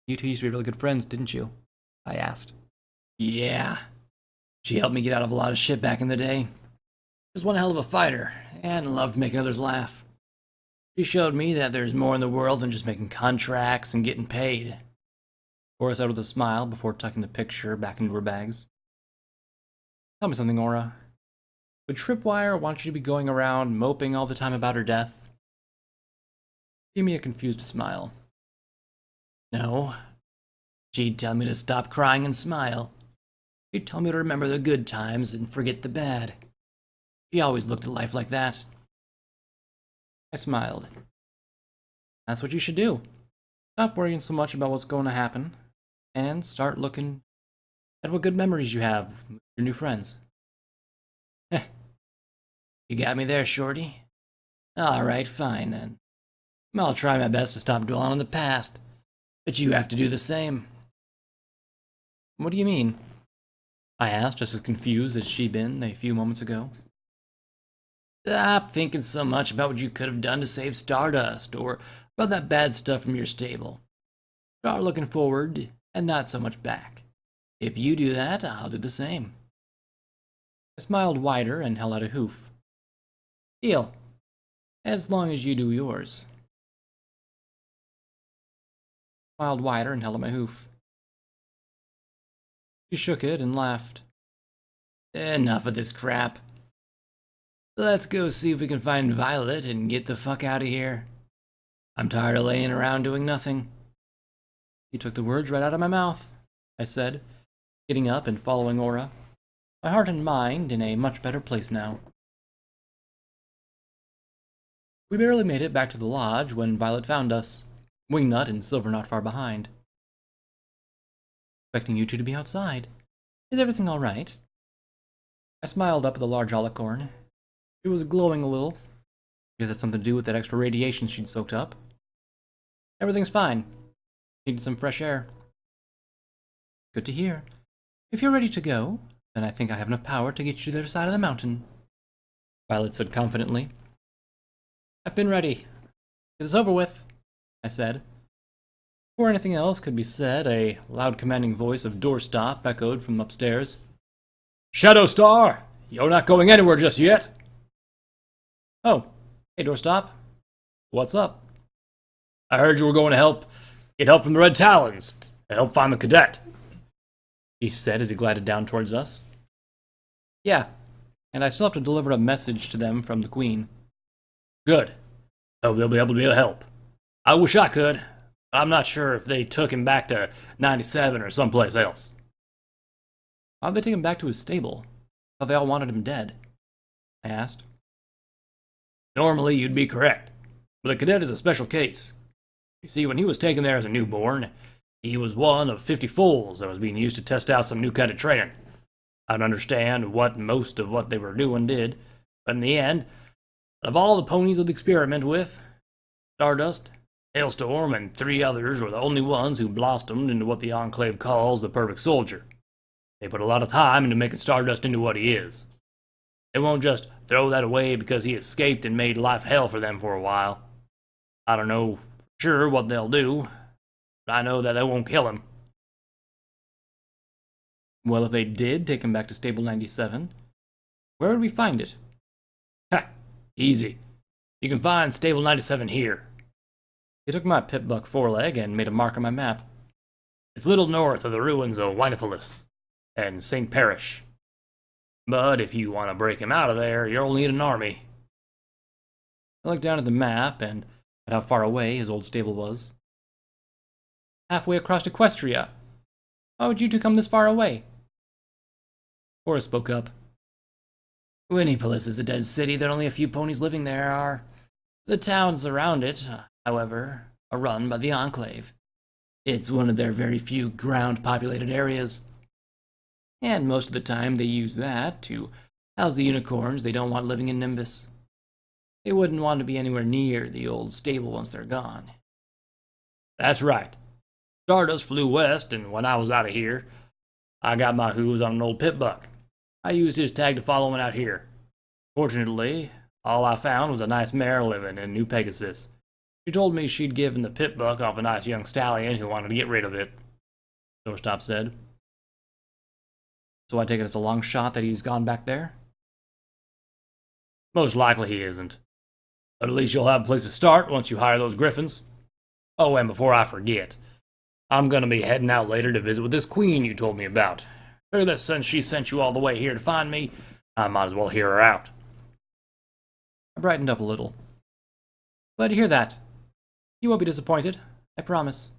You two used to be really good friends, didn't you? I asked. Yeah. She helped me get out of a lot of shit back in the day. She was one hell of a fighter, and loved making others laugh. She showed me that there's more in the world than just making contracts and getting paid. Aura said with a smile before tucking the picture back into her bags. Tell me something, Aura. Would Tripwire want you to be going around moping all the time about her death? Give me a confused smile. No. She'd tell me to stop crying and smile. She'd tell me to remember the good times and forget the bad. She always looked at life like that. I smiled. That's what you should do. Stop worrying so much about what's going to happen, and start looking at what good memories you have with your new friends. Heh. You got me there, Shorty. Alright, fine then. I'll try my best to stop dwelling on the past, but you have to do the same. What do you mean? I asked, just as confused as she'd been a few moments ago. Stop thinking so much about what you could have done to save Stardust, or about that bad stuff from your stable. Start looking forward, and not so much back. If you do that, I'll do the same. I smiled wider and held out a hoof. Deal. As long as you do yours. I smiled wider and held out my hoof. She shook it and laughed. Enough of this crap. Let's go see if we can find Violet and get the fuck out of here. I'm tired of laying around doing nothing. You took the words right out of my mouth, I said, getting up and following Aura, my heart and mind in a much better place now. We barely made it back to the lodge when Violet found us, Wingnut and Silver not far behind. Expecting you two to be outside. Is everything all right? I smiled up at the large alicorn. She was glowing a little. Guess that's something to do with that extra radiation she'd soaked up. Everything's fine. Needed some fresh air. Good to hear. If you're ready to go, then I think I have enough power to get you to the other side of the mountain. Violet said confidently. I've been ready. Get this over with, I said. Before anything else could be said, a loud commanding voice of doorstop echoed from upstairs. Shadow Star! You're not going anywhere just yet! Oh, hey doorstop. What's up? I heard you were going to get help from the Red Talons, to help find the cadet, he said as he glided down towards us. Yeah, and I still have to deliver a message to them from the Queen. Good. Hope they'll be able to be of help. I wish I could. I'm not sure if they took him back to 97 or someplace else. Why'd they take him back to his stable? I thought they all wanted him dead, I asked. Normally, you'd be correct, but the cadet is a special case. You see, when he was taken there as a newborn, he was one of 50 foals that was being used to test out some new kind of training. I don't understand what most of what they were doing did, but in the end, of all the ponies they'd experiment with, Stardust, Hailstorm, and 3 others were the only ones who blossomed into what the Enclave calls the perfect soldier. They put a lot of time into making Stardust into what he is. They won't just throw that away because he escaped and made life hell for them for a while. I don't know for sure what they'll do, but I know that they won't kill him. Well, if they did take him back to Stable 97, where would we find it? Ha! Easy. You can find Stable 97 here. He took my pip-buck foreleg and made a mark on my map. It's a little north of the ruins of Winopolis and St. Parish. But if you want to break him out of there, you'll need an army. I looked down at the map and at how far away his old stable was. Halfway across Equestria. Why would you two come this far away? Horace spoke up. Winopolis is a dead city. There are only a few ponies living there are. The towns around it, however, are run by the Enclave. It's one of their very few ground-populated areas. And most of the time they use that to house the unicorns they don't want living in Nimbus. They wouldn't want to be anywhere near the old stable once they're gone. That's right. Stardust flew west, and when I was out of here, I got my hooves on an old pit buck. I used his tag to follow him out here. Fortunately, all I found was a nice mare living in New Pegasus. She told me she'd given the pit buck off a nice young stallion who wanted to get rid of it, Doorstop said. So I take it as a long shot that he's gone back there? Most likely he isn't. But at least you'll have a place to start once you hire those griffins. Oh, and before I forget, I'm gonna be heading out later to visit with this queen you told me about. Figure that since she sent you all the way here to find me, I might as well hear her out. I brightened up a little. Glad to hear that. You won't be disappointed, I promise.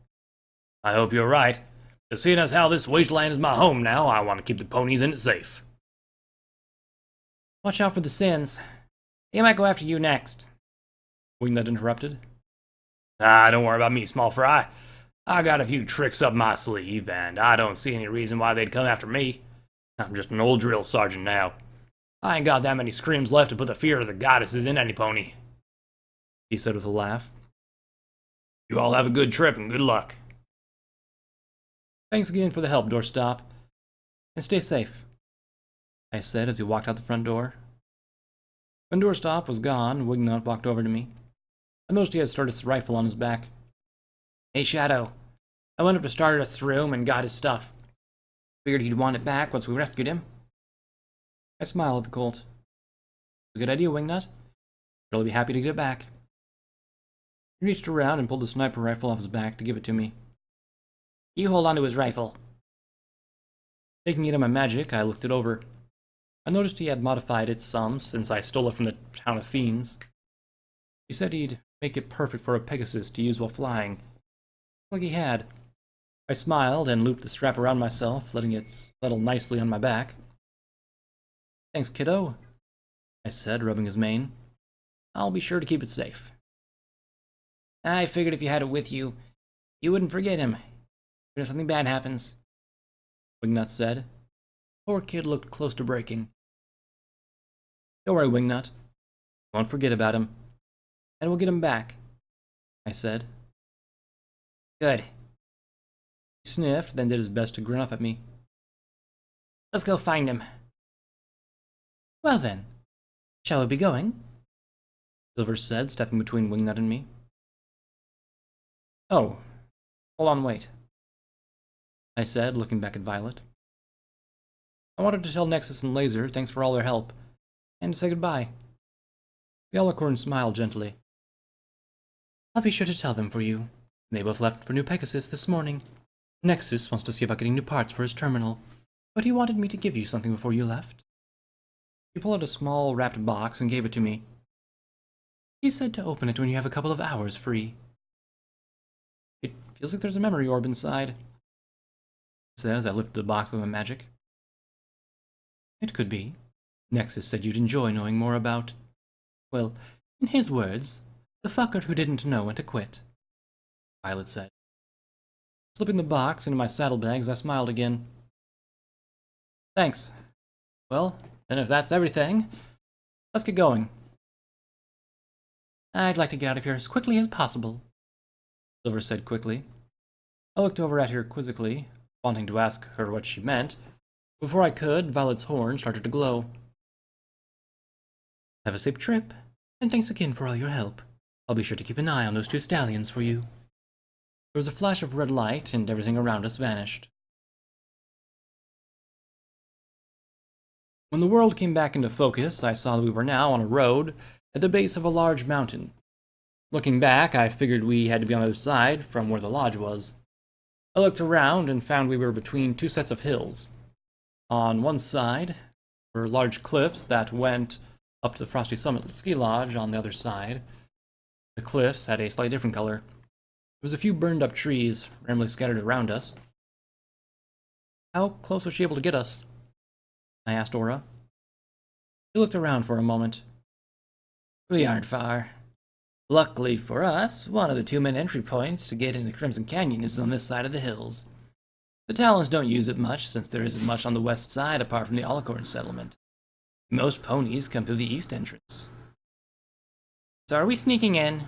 I hope you're right. Because seeing as how this wasteland is my home now, I want to keep the ponies in it safe. Watch out for the sins. They might go after you next. Wingnut interrupted. Don't worry about me, small fry. I got a few tricks up my sleeve, and I don't see any reason why they'd come after me. I'm just an old drill sergeant now. I ain't got that many screams left to put the fear of the goddesses in any pony, He said with a laugh. You all have a good trip and good luck. Thanks again for the help, Doorstop. And stay safe, I said as he walked out the front door. When Doorstop was gone, Wingnut walked over to me. I noticed he had Stardust's rifle on his back. Hey, Shadow. I went up to Stardust's room and got his stuff. Figured he'd want it back once we rescued him. I smiled at the Colt. A good idea, Wingnut. I'll be happy to get it back. He reached around and pulled the sniper rifle off his back to give it to me. You hold on to his rifle. Taking it in my magic, I looked it over. I noticed he had modified it some since I stole it from the town of fiends. He said he'd make it perfect for a Pegasus to use while flying. Like he had. I smiled and looped the strap around myself, letting it settle nicely on my back. Thanks, kiddo, I said, rubbing his mane. I'll be sure to keep it safe. I figured if you had it with you, you wouldn't forget him. If something bad happens. Wingnut said. Poor kid looked close to breaking. Don't worry, Wingnut. Won't forget about him. And we'll get him back, I said. Good. He sniffed, then did his best to grin up at me. Let's go find him. Well then, shall we be going? Silver said, stepping between Wingnut and me. Oh, hold on, wait, I said, looking back at Violet. I wanted to tell Nexus and Laser thanks for all their help, and to say goodbye. The Alicorn smiled gently. I'll be sure to tell them for you. They both left for New Pegasus this morning. Nexus wants to see about getting new parts for his terminal, but he wanted me to give you something before you left. He pulled out a small wrapped box and gave it to me. He said to open it when you have a couple of hours free. It feels like there's a memory orb inside, I said as I lifted the box with my magic. It could be. Nexus said you'd enjoy knowing more about, well, in his words, the fucker who didn't know when to quit, Violet said. Slipping the box into my saddlebags, I smiled again. Thanks. Well, then if that's everything, let's get going. I'd like to get out of here as quickly as possible, Silver said quickly. I looked over at her quizzically, wanting to ask her what she meant. Before I could, Violet's horn started to glow. Have a safe trip, and thanks again for all your help. I'll be sure to keep an eye on those 2 stallions for you. There was a flash of red light, and everything around us vanished. When the world came back into focus, I saw that we were now on a road at the base of a large mountain. Looking back, I figured we had to be on the other side from where the lodge was. I looked around and found we were between two sets of hills. On one side were large cliffs that went up to the Frosty Summit ski lodge. On the other side, the cliffs had a slightly different color. There was a few burned up trees randomly scattered around us. How close was she able to get us? I asked Aura. She looked around for a moment. We aren't far. Luckily for us, one of the two main entry points to get into Crimson Canyon is on this side of the hills. The Talons don't use it much, since there isn't much on the west side apart from the Alicorn settlement. Most ponies come through the east entrance. So are we sneaking in?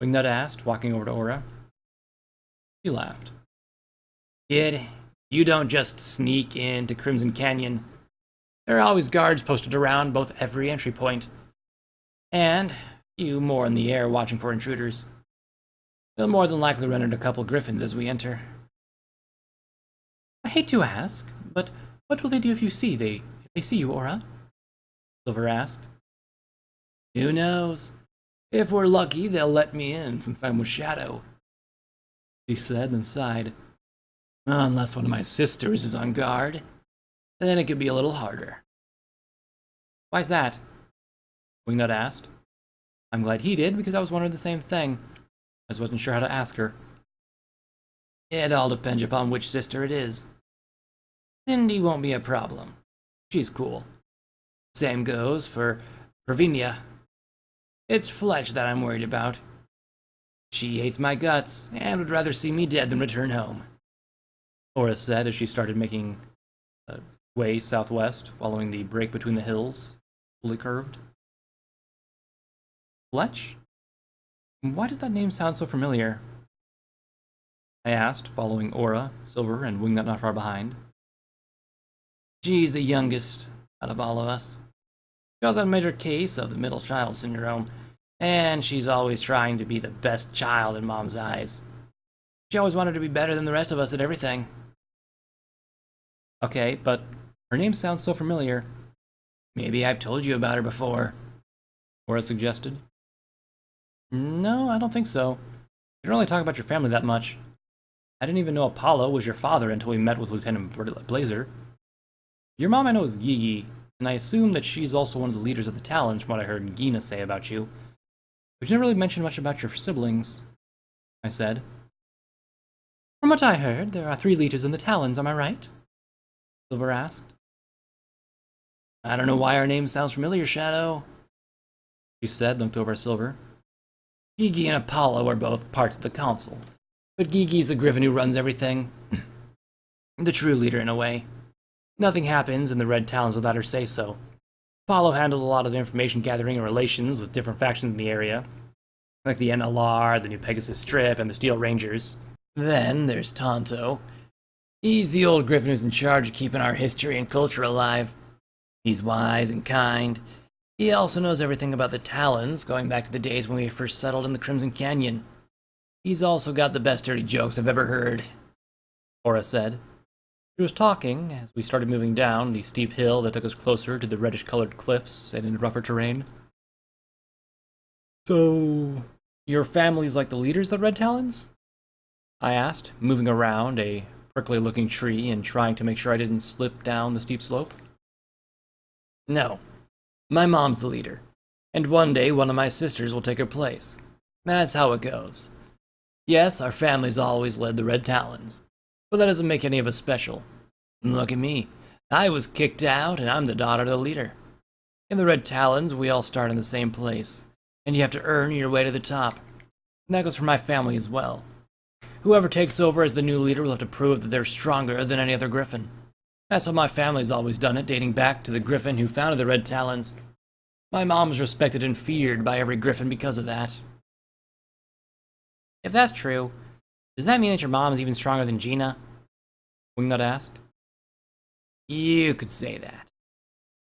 Wingnut asked, walking over to Aura. She laughed. Kid, you don't just sneak into Crimson Canyon. There are always guards posted around both every entry point. And you more in the air watching for intruders. They'll more than likely run into a couple griffins as we enter. I hate to ask, but what will they do if they see you, Aura? Silver asked. Who knows? If we're lucky, they'll let me in since I'm with Shadow. She said and sighed. Unless one of my sisters is on guard, then it could be a little harder. Why's that? Wingnut asked. I'm glad he did, because I was wondering the same thing. I just wasn't sure how to ask her. It all depends upon which sister it is. Cindy won't be a problem. She's cool. Same goes for Pervinia. It's Fletch that I'm worried about. She hates my guts and would rather see me dead than return home. Aura said as she started making way southwest, following the break between the hills, fully curved. Fletch? Why does that name sound so familiar? I asked, following Aura, Silver, and Wingnut not far behind. She's the youngest out of all of us. She also has a major case of the middle child syndrome, and she's always trying to be the best child in Mom's eyes. She always wanted to be better than the rest of us at everything. Okay, but her name sounds so familiar. Maybe I've told you about her before, Aura suggested. No, I don't think so. You don't really talk about your family that much. I didn't even know Apollo was your father until we met with Lieutenant Blazer. Your mom I know is Gigi, and I assume that she's also one of the leaders of the Talons from what I heard Gina say about you. But you never really mentioned much about your siblings, I said. From what I heard, there are 3 leaders in the Talons, am I right? Silver asked. I don't know why our name sounds familiar, Shadow, she said, looked over at Silver. Gigi and Apollo are both parts of the council, but Gigi's the griffin who runs everything. The true leader, in a way. Nothing happens in the Red Talons without her say-so. Apollo handled a lot of the information gathering and relations with different factions in the area, like the NLR, the New Pegasus Strip, and the Steel Rangers. Then there's Tonto. He's the old griffin who's in charge of keeping our history and culture alive. He's wise and kind. He also knows everything about the Talons, going back to the days when we first settled in the Crimson Canyon. He's also got the best dirty jokes I've ever heard, Aura said. She was talking as we started moving down the steep hill that took us closer to the reddish-colored cliffs and in rougher terrain. So, your family's like the leaders of the Red Talons? I asked, moving around a prickly-looking tree and trying to make sure I didn't slip down the steep slope. No. My mom's the leader, and one day one of my sisters will take her place. That's how it goes. Yes, our family's always led the Red Talons, but that doesn't make any of us special. Look at me. I was kicked out, and I'm the daughter of the leader. In the Red Talons, we all start in the same place, and you have to earn your way to the top. And that goes for my family as well. Whoever takes over as the new leader will have to prove that they're stronger than any other griffin. That's how my family's always done it, dating back to the griffin who founded the Red Talons. My mom was respected and feared by every griffin because of that. If that's true, does that mean that your mom is even stronger than Gina? Wingnut asked. You could say that.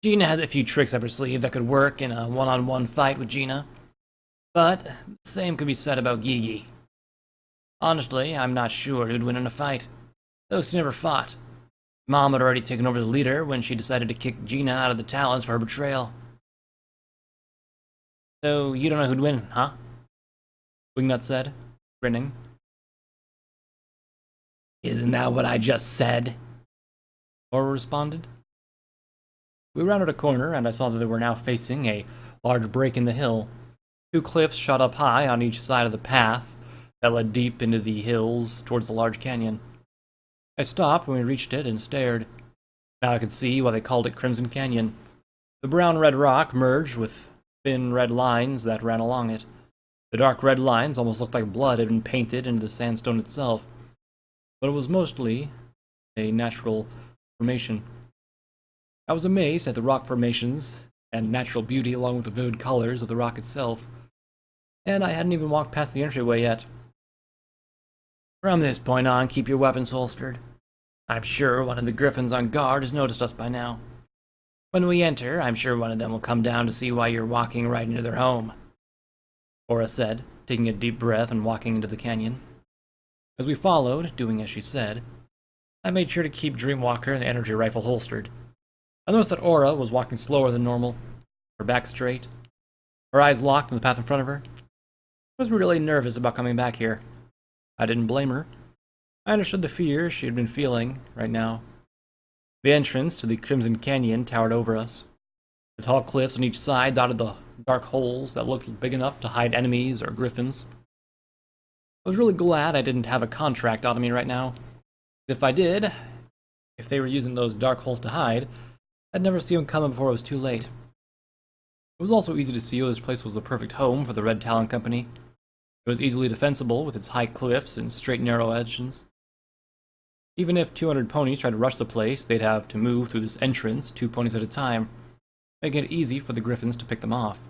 Gina had a few tricks up her sleeve that could work in a one-on-one fight with Gina. But the same could be said about Gigi. Honestly, I'm not sure who'd win in a fight. Those two never fought. Mom had already taken over the leader when she decided to kick Gina out of the Talons for her betrayal. So you don't know who'd win, huh? Wingnut said, grinning. Isn't that what I just said? Aura responded. We rounded a corner, and I saw that they were now facing a large break in the hill. Two cliffs shot up high on each side of the path that led deep into the hills towards the large canyon. I stopped when we reached it and stared. Now I could see why they called it Crimson Canyon. The brown-red rock merged with thin red lines that ran along it. The dark red lines almost looked like blood had been painted into the sandstone itself, but it was mostly a natural formation. I was amazed at the rock formations and natural beauty along with the vivid colors of the rock itself, and I hadn't even walked past the entryway yet. From this point on, keep your weapons holstered. I'm sure one of the griffins on guard has noticed us by now. When we enter, I'm sure one of them will come down to see why you're walking right into their home. Aura said, taking a deep breath and walking into the canyon. As we followed, doing as she said, I made sure to keep Dreamwalker and the energy rifle holstered. I noticed that Aura was walking slower than normal, her back straight, her eyes locked on the path in front of her. I was really nervous about coming back here. I didn't blame her. I understood the fear she had been feeling right now. The entrance to the Crimson Canyon towered over us. The tall cliffs on each side dotted the dark holes that looked big enough to hide enemies or griffins. I was really glad I didn't have a contract on me right now. If I did, if they were using those dark holes to hide, I'd never see them coming before it was too late. It was also easy to see this place was the perfect home for the Red Talon Company. It was easily defensible with its high cliffs and straight narrow edges. Even if 200 ponies tried to rush the place, they'd have to move through this entrance 2 ponies at a time, making it easy for the griffins to pick them off.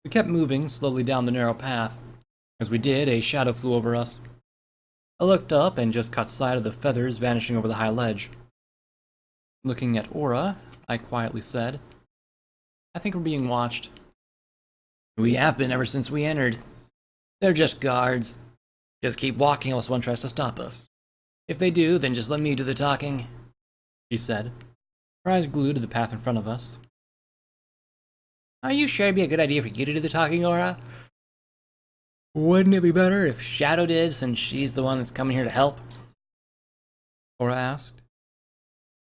We kept moving slowly down the narrow path. As we did, a shadow flew over us. I looked up and just caught sight of the feathers vanishing over the high ledge. Looking at Aura, I quietly said, I think we're being watched. We have been ever since we entered. They're just guards. Just keep walking unless one tries to stop us. If they do, then just let me do the talking, she said, her eyes glued to the path in front of us. Are you sure it'd be a good idea for you to do the talking, Aura? Wouldn't it be better if Shadow did, since she's the one that's coming here to help? Aura asked.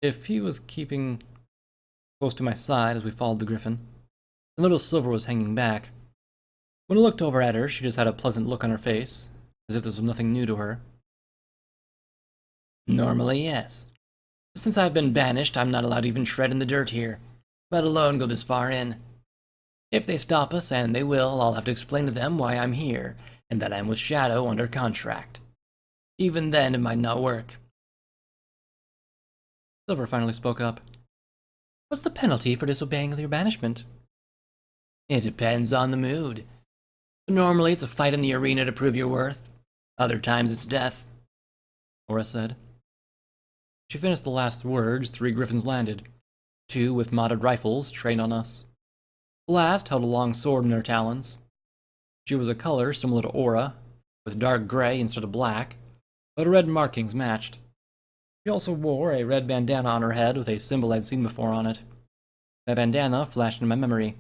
If he was keeping close to my side as we followed the griffin, a little silver was hanging back. When I looked over at her, she just had a pleasant look on her face, as if this was nothing new to her. Normally, yes. Since I've been banished, I'm not allowed to even tread in the dirt here, let alone go this far in. If they stop us, and they will, I'll have to explain to them why I'm here, and that I'm with Shadow under contract. Even then, it might not work. Silver finally spoke up. What's the penalty for disobeying your banishment? It depends on the mood. Normally, it's a fight in the arena to prove your worth. Other times, it's death, Aura said. She finished the last words, 3 griffins landed. 2 with modded rifles trained on us. The last held a long sword in her talons. She was a color similar to Aura, with dark gray instead of black, but her red markings matched. She also wore a red bandana on her head with a symbol I'd seen before on it. That bandana flashed in my memory.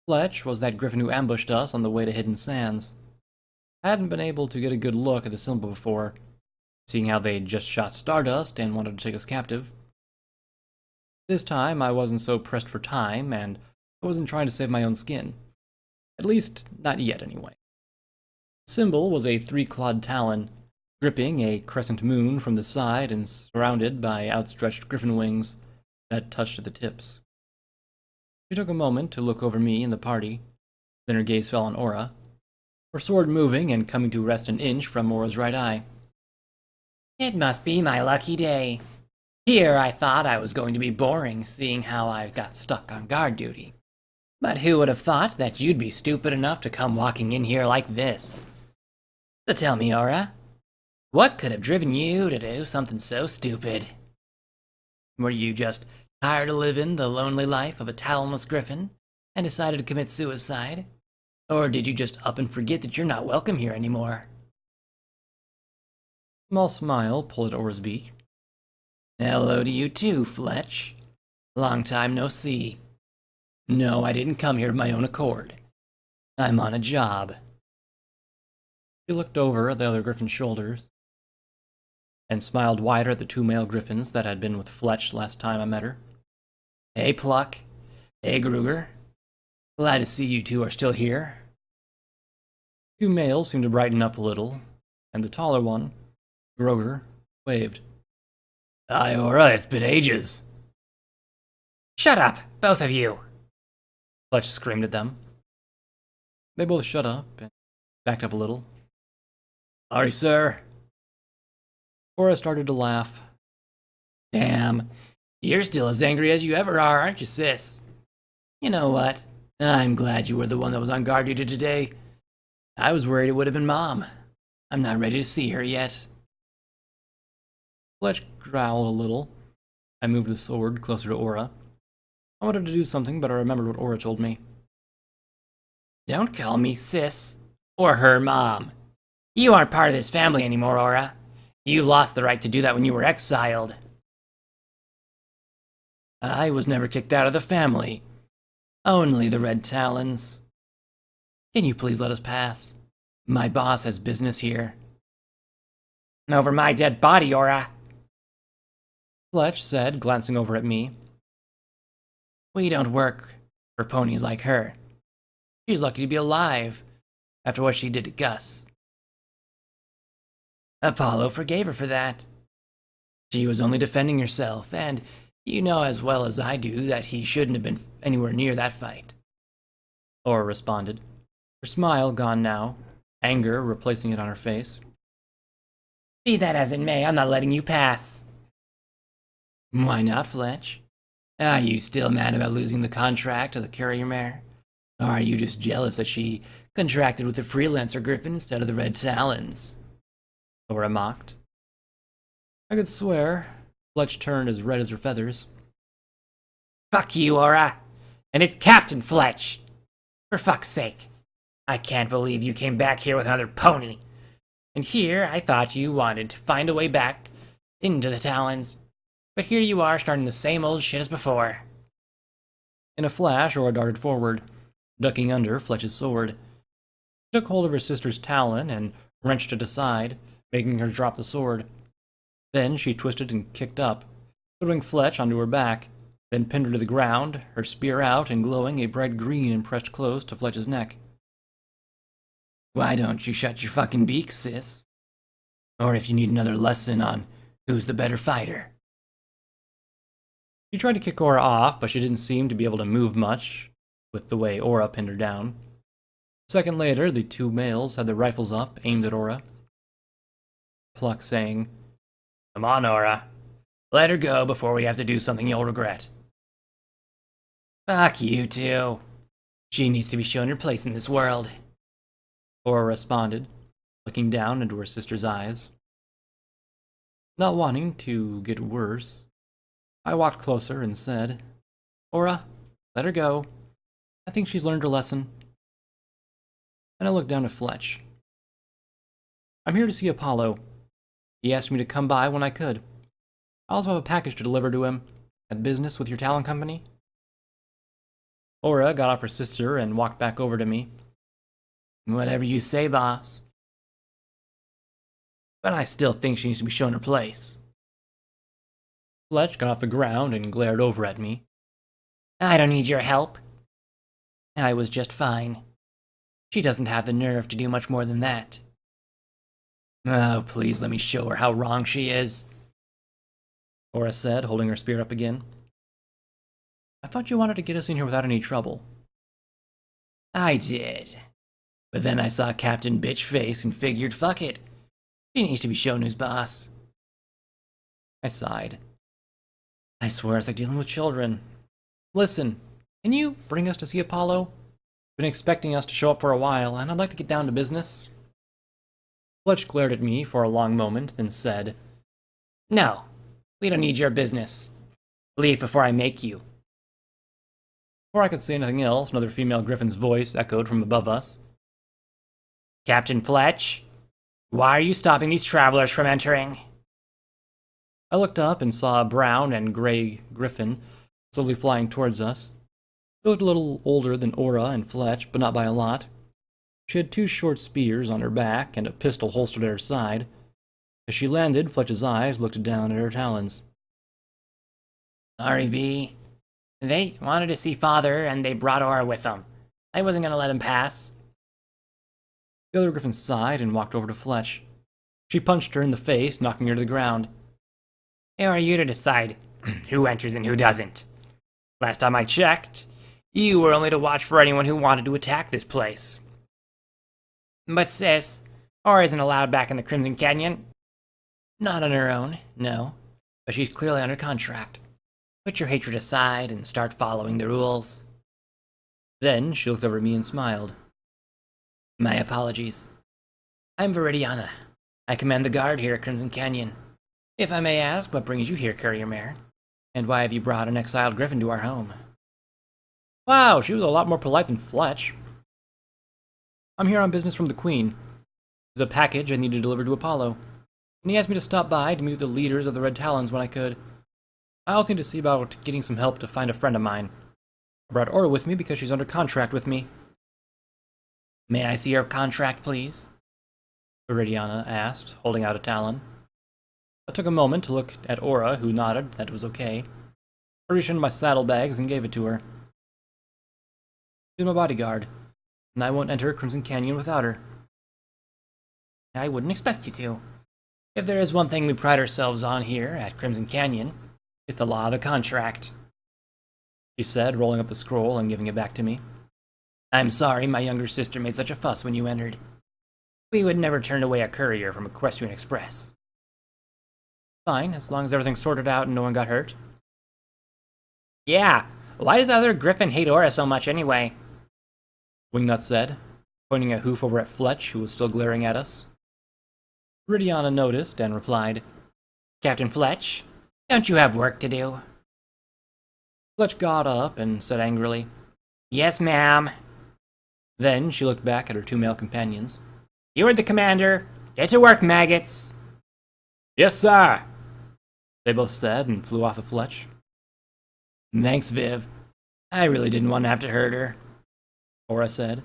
Fletch was that griffin who ambushed us on the way to Hidden Sands. I hadn't been able to get a good look at the symbol before, seeing how they'd just shot Stardust and wanted to take us captive. This time, I wasn't so pressed for time, and I wasn't trying to save my own skin. At least, not yet anyway. The symbol was a 3-clawed talon, gripping a crescent moon from the side and surrounded by outstretched griffin wings that touched at the tips. She took a moment to look over me and the party, then her gaze fell on Aura, her sword moving and coming to rest an inch from Aura's right eye. It must be my lucky day. Here I thought I was going to be boring, seeing how I got stuck on guard duty. But who would have thought that you'd be stupid enough to come walking in here like this? So tell me, Aura, what could have driven you to do something so stupid? Were you just tired of living the lonely life of a talonless griffin and decided to commit suicide? Or did you just up and forget that you're not welcome here anymore? A small smile pulled at Aura's beak. Hello to you too, Fletch. Long time no see. No, I didn't come here of my own accord. I'm on a job. She looked over at the other griffin's shoulders. and smiled wider at the two male griffins that had been with Fletch last time I met her. Hey, Pluck. Hey, Gruger. Glad to see you two are still here. Two males seemed to brighten up a little, and the taller one, Groger, waved. Aye, Aura, it's been ages. Shut up, both of you! Fletch screamed at them. They both shut up and backed up a little. Sorry, sir. Aura started to laugh. Damn, you're still as angry as you ever are, aren't you, sis? You know what? I'm glad you were the one that was on guard duty today. I was worried it would have been Mom. I'm not ready to see her yet. Fletch growled a little. I moved the sword closer to Aura. I wanted to do something, but I remembered what Aura told me. Don't call me sis, or her mom. You aren't part of this family anymore, Aura. You lost the right to do that when you were exiled. I was never kicked out of the family. Only the Red Talons. Can you please let us pass? My boss has business here. Over my dead body, Aura. Fletch said, glancing over at me. We don't work for ponies like her. She's lucky to be alive after what she did to Gus. Apollo forgave her for that. She was only defending herself, and you know as well as I do that he shouldn't have been anywhere near that fight. Aura responded, her smile gone now, anger replacing it on her face. Be that as it may, I'm not letting you pass. Why not, Fletch? Are you still mad about losing the contract to the courier mare? Or are you just jealous that she contracted with the freelancer griffin instead of the Red Talons? Aura mocked. I could swear Fletch turned as red as her feathers. Fuck you, Aura! And it's Captain Fletch! For fuck's sake. I can't believe you came back here with another pony. And here I thought you wanted to find a way back into the Talons. But here you are starting the same old shit as before. In a flash, Aura darted forward, ducking under Fletch's sword. She took hold of her sister's talon and wrenched it aside, making her drop the sword. Then she twisted and kicked up, throwing Fletch onto her back, then pinned her to the ground, her spear out and glowing a bright green and pressed close to Fletch's neck. Why don't you shut your fucking beak, sis? Or if you need another lesson on who's the better fighter. She tried to kick Aura off, but she didn't seem to be able to move much, with the way Aura pinned her down. A second later, the two males had their rifles up, aimed at Aura. Pluck saying, Come on, Aura. Let her go before we have to do something you'll regret. Fuck you two. She needs to be shown her place in this world. Aura responded, looking down into her sister's eyes. Not wanting to get worse, I walked closer and said, Aura, let her go. I think she's learned her lesson. And I looked down at Fletch. I'm here to see Apollo. He asked me to come by when I could. I also have a package to deliver to him. At business with your talent company? Aura got off her sister and walked back over to me. Whatever you say, boss. But I still think she needs to be shown her place. Fletch got off the ground and glared over at me. I don't need your help. I was just fine. She doesn't have the nerve to do much more than that. Oh, please let me show her how wrong she is. Aura said, holding her spear up again. I thought you wanted to get us in here without any trouble. I did. But then I saw Captain Bitchface and figured, fuck it. She needs to be shown who's boss. I sighed. I swear it's like dealing with children. Listen, can you bring us to see Apollo? Been expecting us to show up for a while, and I'd like to get down to business. Fletch glared at me for a long moment, then said, No, we don't need your business. Leave before I make you. Before I could say anything else, another female griffin's voice echoed from above us. Captain Fletch, why are you stopping these travelers from entering? I looked up and saw a brown and gray griffin slowly flying towards us. She looked a little older than Aura and Fletch, but not by a lot. She had two short spears on her back and a pistol holstered at her side. As she landed, Fletch's eyes looked down at her talons. Sorry, V. They wanted to see Father, and they brought Aura with them. I wasn't gonna let him pass. The other griffin sighed and walked over to Fletch. She punched her in the face, knocking her to the ground. Who are you to decide who enters and who doesn't? Last time I checked, you were only to watch for anyone who wanted to attack this place. But sis, Aura isn't allowed back in the Crimson Canyon. Not on her own, no. But she's clearly under contract. Put your hatred aside and start following the rules. Then she looked over at me and smiled. My apologies. I'm Viridiana. I command the guard here at Crimson Canyon. If I may ask, what brings you here, Courier Mare? And why have you brought an exiled griffin to our home? Wow, she was a lot more polite than Fletch. I'm here on business from the Queen. There's a package I need to deliver to Apollo. And he asked me to stop by to meet with the leaders of the Red Talons when I could. I also need to see about getting some help to find a friend of mine. I brought Aura with me because she's under contract with me. May I see your contract, please? Viridiana asked, holding out a talon. I took a moment to look at Aura, who nodded that it was okay. I reached into my saddlebags and gave it to her. She's my bodyguard, and I won't enter Crimson Canyon without her. I wouldn't expect you to. If there is one thing we pride ourselves on here at Crimson Canyon, it's the law of the contract, she said, rolling up the scroll and giving it back to me. I'm sorry my younger sister made such a fuss when you entered. We would never turn away a courier from Equestrian Express. Fine, as long as everything's sorted out and no one got hurt. Yeah, why does the other griffin hate Aura so much anyway? Wingnut said, pointing a hoof over at Fletch, who was still glaring at us. Viridiana noticed and replied, Captain Fletch, don't you have work to do? Fletch got up and said angrily, Yes, ma'am. Then she looked back at her two male companions. You heard the commander. Get to work, maggots. Yes, sir, they both said and flew off of Fletch. Thanks, Viv. I really didn't want to have to hurt her, Aura said,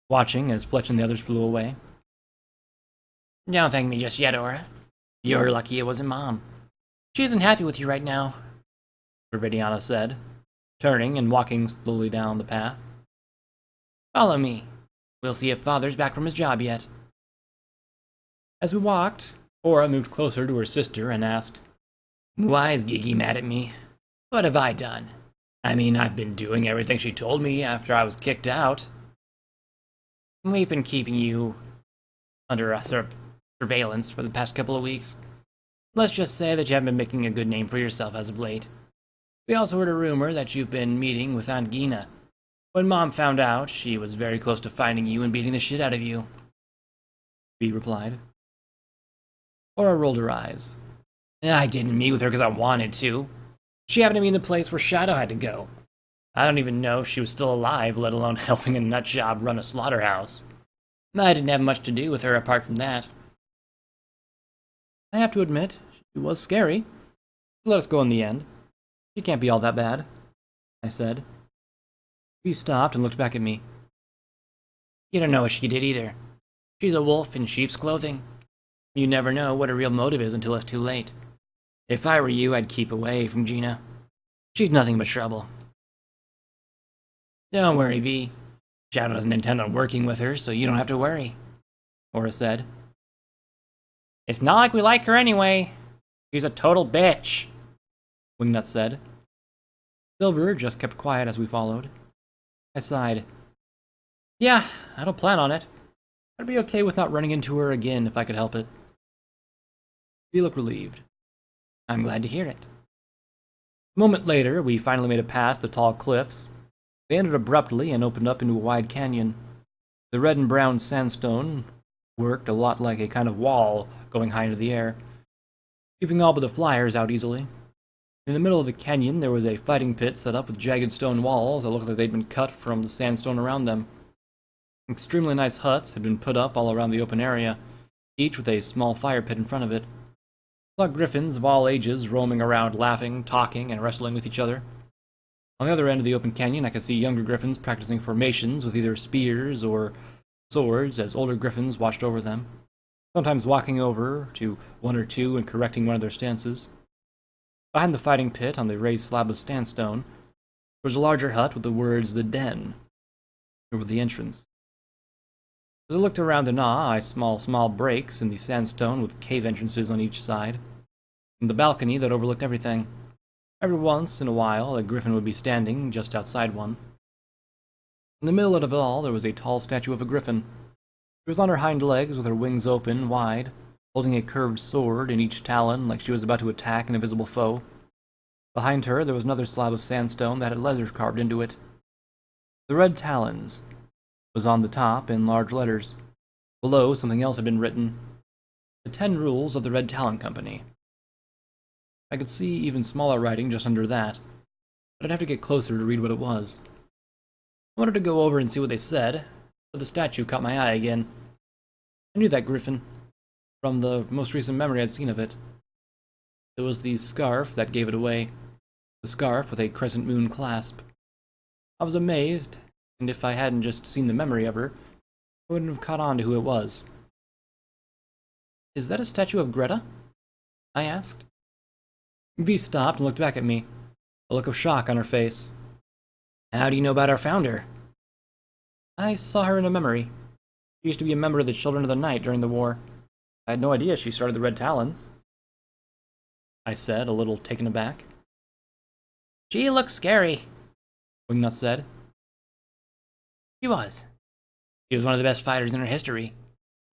watching as Fletch and the others flew away. Don't thank me just yet, Aura. You're lucky it wasn't Mom. She isn't happy with you right now, Viridiana said, turning and walking slowly down the path. Follow me. We'll see if Father's back from his job yet. As we walked, Aura moved closer to her sister and asked, Why is Gigi mad at me? What have I done? I mean, I've been doing everything she told me after I was kicked out. We've been keeping you under surveillance for the past couple of weeks. Let's just say that you haven't been making a good name for yourself as of late. We also heard a rumor that you've been meeting with Aunt Gina. When Mom found out, she was very close to finding you and beating the shit out of you. B replied. Aura rolled her eyes. I didn't meet with her because I wanted to. She happened to be in the place where Shadow had to go. I don't even know if she was still alive, let alone helping a nutjob run a slaughterhouse. I didn't have much to do with her apart from that. I have to admit, she was scary. She let us go in the end. She can't be all that bad, I said. He stopped and looked back at me. You don't know what she did either. She's a wolf in sheep's clothing. You never know what her real motive is until it's too late. If I were you, I'd keep away from Gina. She's nothing but trouble. Don't worry, V. Shadow doesn't intend on working with her, so you don't have to worry, Aura said. It's not like we like her anyway. She's a total bitch, Wingnut said. Silver just kept quiet as we followed. I sighed. Yeah, I don't plan on it. I'd be okay with not running into her again if I could help it. We looked relieved. I'm glad to hear it. A moment later, we finally made it past the tall cliffs. They ended abruptly and opened up into a wide canyon. The red and brown sandstone worked a lot like a kind of wall going high into the air, keeping all but the flyers out easily. In the middle of the canyon, there was a fighting pit set up with jagged stone walls that looked like they'd been cut from the sandstone around them. Extremely nice huts had been put up all around the open area, each with a small fire pit in front of it. I saw griffins of all ages roaming around laughing, talking, and wrestling with each other. On the other end of the open canyon, I could see younger griffins practicing formations with either spears or swords as older griffins watched over them. sometimes walking over to one or two and correcting one of their stances. Behind the fighting pit, on the raised slab of sandstone, there was a larger hut with the words "The Den" over the entrance. As I looked around in awe, I saw small breaks in the sandstone with cave entrances on each side, and the balcony that overlooked everything. Every once in a while, a griffin would be standing just outside one. In the middle of it all, there was a tall statue of a griffin. She was on her hind legs with her wings open wide, holding a curved sword in each talon like she was about to attack an invisible foe. Behind her, there was another slab of sandstone that had letters carved into it. "The Red Talons" was on the top in large letters. Below, something else had been written. "The 10 Rules of the Red Talon Company." I could see even smaller writing just under that, but I'd have to get closer to read what it was. I wanted to go over and see what they said, but the statue caught my eye again. I knew that griffin from the most recent memory I'd seen of it. It was the scarf that gave it away, the scarf with a crescent moon clasp. I was amazed, and if I hadn't just seen the memory of her, I wouldn't have caught on to who it was. "Is that a statue of Greta?" I asked. V stopped and looked back at me, a look of shock on her face. "How do you know about our founder?" "I saw her in a memory. She used to be a member of the Children of the Night during the war. I had no idea she started the Red Talons," I said, a little taken aback. "She looks scary," Wingnut said. She was. She was one of the best fighters in her history.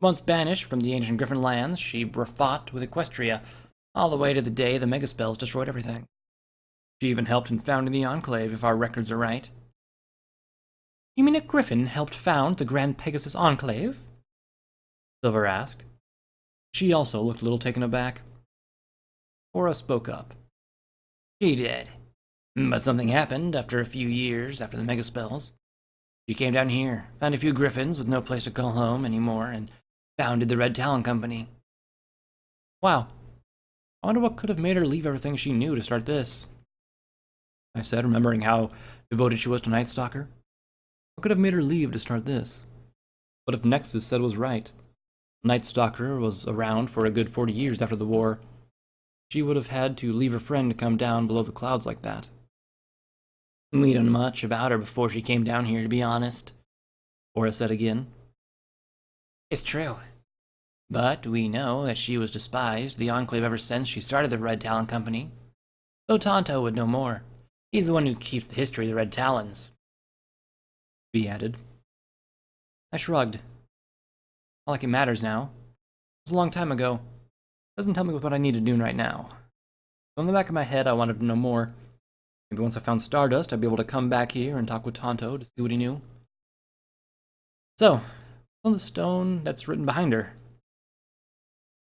Once banished from the ancient Griffin lands, she fought with Equestria, all the way to the day the megaspells destroyed everything. She even helped in founding the Enclave, if our records are right." "You mean a griffin helped found the Grand Pegasus Enclave?" Silver asked. She also looked a little taken aback. Aura spoke up. "She did. But something happened after a few years after the megaspells. She came down here, found a few griffins with no place to call home anymore, and founded the Red Talon Company." "Wow. I wonder what could have made her leave everything she knew to start this," I said, remembering how devoted she was to Night Stalker. What could have made her leave to start this? What if Nexus said was right? Night Stalker was around for a good 40 years after the war. She would have had to leave her friend to come down below the clouds like that. "We don't know much about her before she came down here, to be honest," Aura said again. "It's true. But we know that she was despised the Enclave ever since she started the Red Talon Company. Though Tonto would know more. He's the one who keeps the history of the Red Talons," B added. I shrugged. Not like it matters now. It was a long time ago. Doesn't tell me what I need to do right now. But in the back of my head, I wanted to know more. Maybe once I found Stardust, I'd be able to come back here and talk with Tonto to see what he knew. "So, what's on the stone that's written behind her?"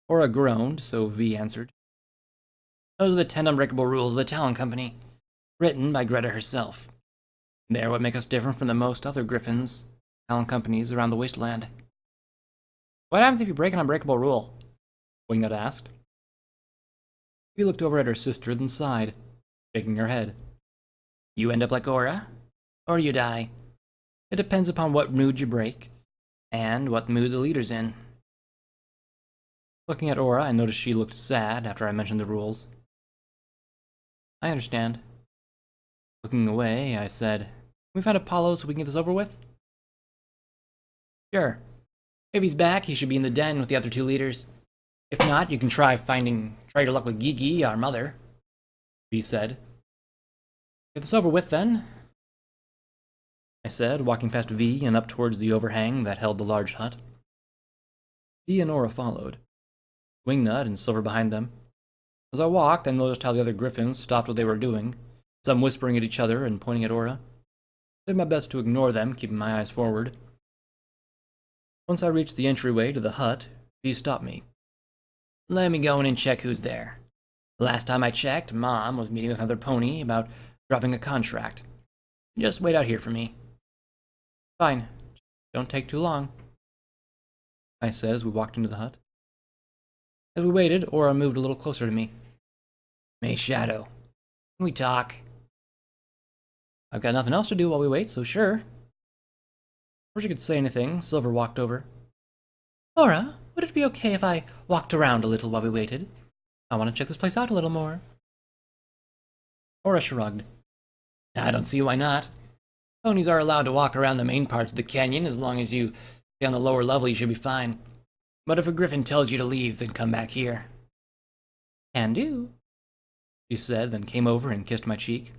Aura groaned, so V answered. "Those are the 10 unbreakable rules of the Talon Company, written by Greta herself. They're what make us different from the most other Griffins, Talon companies around the wasteland." "What happens if you break an unbreakable rule?" Wingnut asked. V looked over at her sister, then sighed, shaking her head. "You end up like Aura, or you die. It depends upon what mood you break, and what mood the leader's in." Looking at Aura, I noticed she looked sad after I mentioned the rules. "I understand." Looking away, I said, "Can we find Apollo so we can get this over with?" "Sure. If he's back, he should be in the den with the other 2 leaders. If not, you can try your luck with Gigi, our mother," V said. "Get this over with, then," I said, walking past V and up towards the overhang that held the large hut. V and Aura followed, Wingnut and Silver behind them. As I walked, I noticed how the other Griffins stopped what they were doing, some whispering at each other and pointing at Aura. I did my best to ignore them, keeping my eyes forward. Once I reached the entryway to the hut, V stopped me. "Let me go in and check who's there. Last time I checked, Mom was meeting with another pony about dropping a contract. Just wait out here for me." "Fine. Don't take too long," I said as we walked into the hut. As we waited, Aura moved a little closer to me. "Hey, Shadow. Can we talk?" "I've got nothing else to do while we wait, so sure." Before she could say anything, Silver walked over. "Aura, Would it be okay if I walked around a little while we waited? I want to check this place out a little more. Aura shrugged. I don't see why not. Ponies are allowed to walk around the main parts of the canyon. As long as you stay on the lower level, you should be fine. But if a griffin tells you to leave, then come back here. Can do, she said, then came over and kissed my cheek.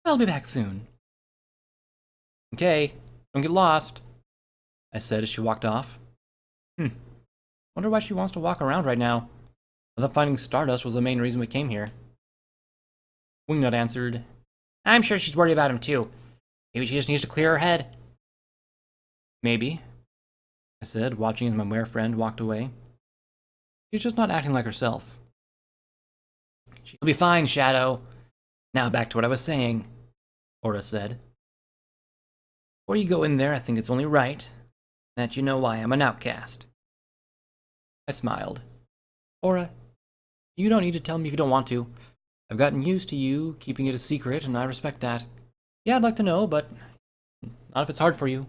I'll be back soon. Okay, don't get lost, I said as she walked off. Wonder why she wants to walk around right now. I thought finding Stardust was the main reason we came here. Wingnut answered, I'm sure she's worried about him too. Maybe she just needs to clear her head. Maybe, I said, watching as my mare friend walked away. She's just not acting like herself. She'll be fine, Shadow. Now back to what I was saying, Aura said. Before you go in there, I think it's only right that you know why I'm an outcast. I smiled. Aura, you don't need to tell me if you don't want to. I've gotten used to you keeping it a secret, and I respect that. Yeah, I'd like to know, but not if it's hard for you.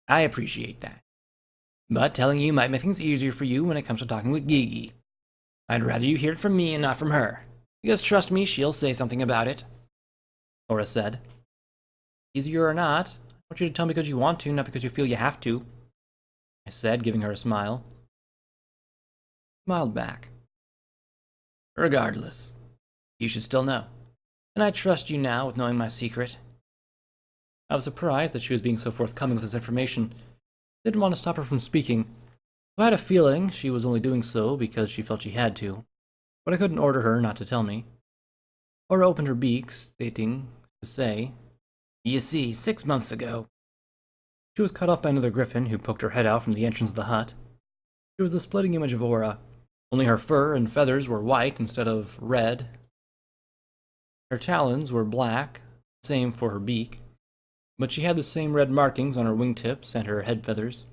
I appreciate that. But telling you might make things easier for you when it comes to talking with Gigi. I'd rather you hear it from me and not from her. Because trust me, she'll say something about it. Aura said. Easier or not, I want you to tell me because you want to, not because you feel you have to, I said, giving her a smile. She smiled back. Regardless, you should still know. And I trust you now with knowing my secret. I was surprised that she was being so forthcoming with this information. I didn't want to stop her from speaking. I had a feeling she was only doing so because she felt she had to, but I couldn't order her not to tell me. Aura opened her beak, stating to say, You see, 6 months ago. She was cut off by another griffin who poked her head out from the entrance of the hut. She was the splitting image of Aura, only her fur and feathers were white instead of red. Her talons were black, same for her beak, but she had the same red markings on her wingtips and her head feathers.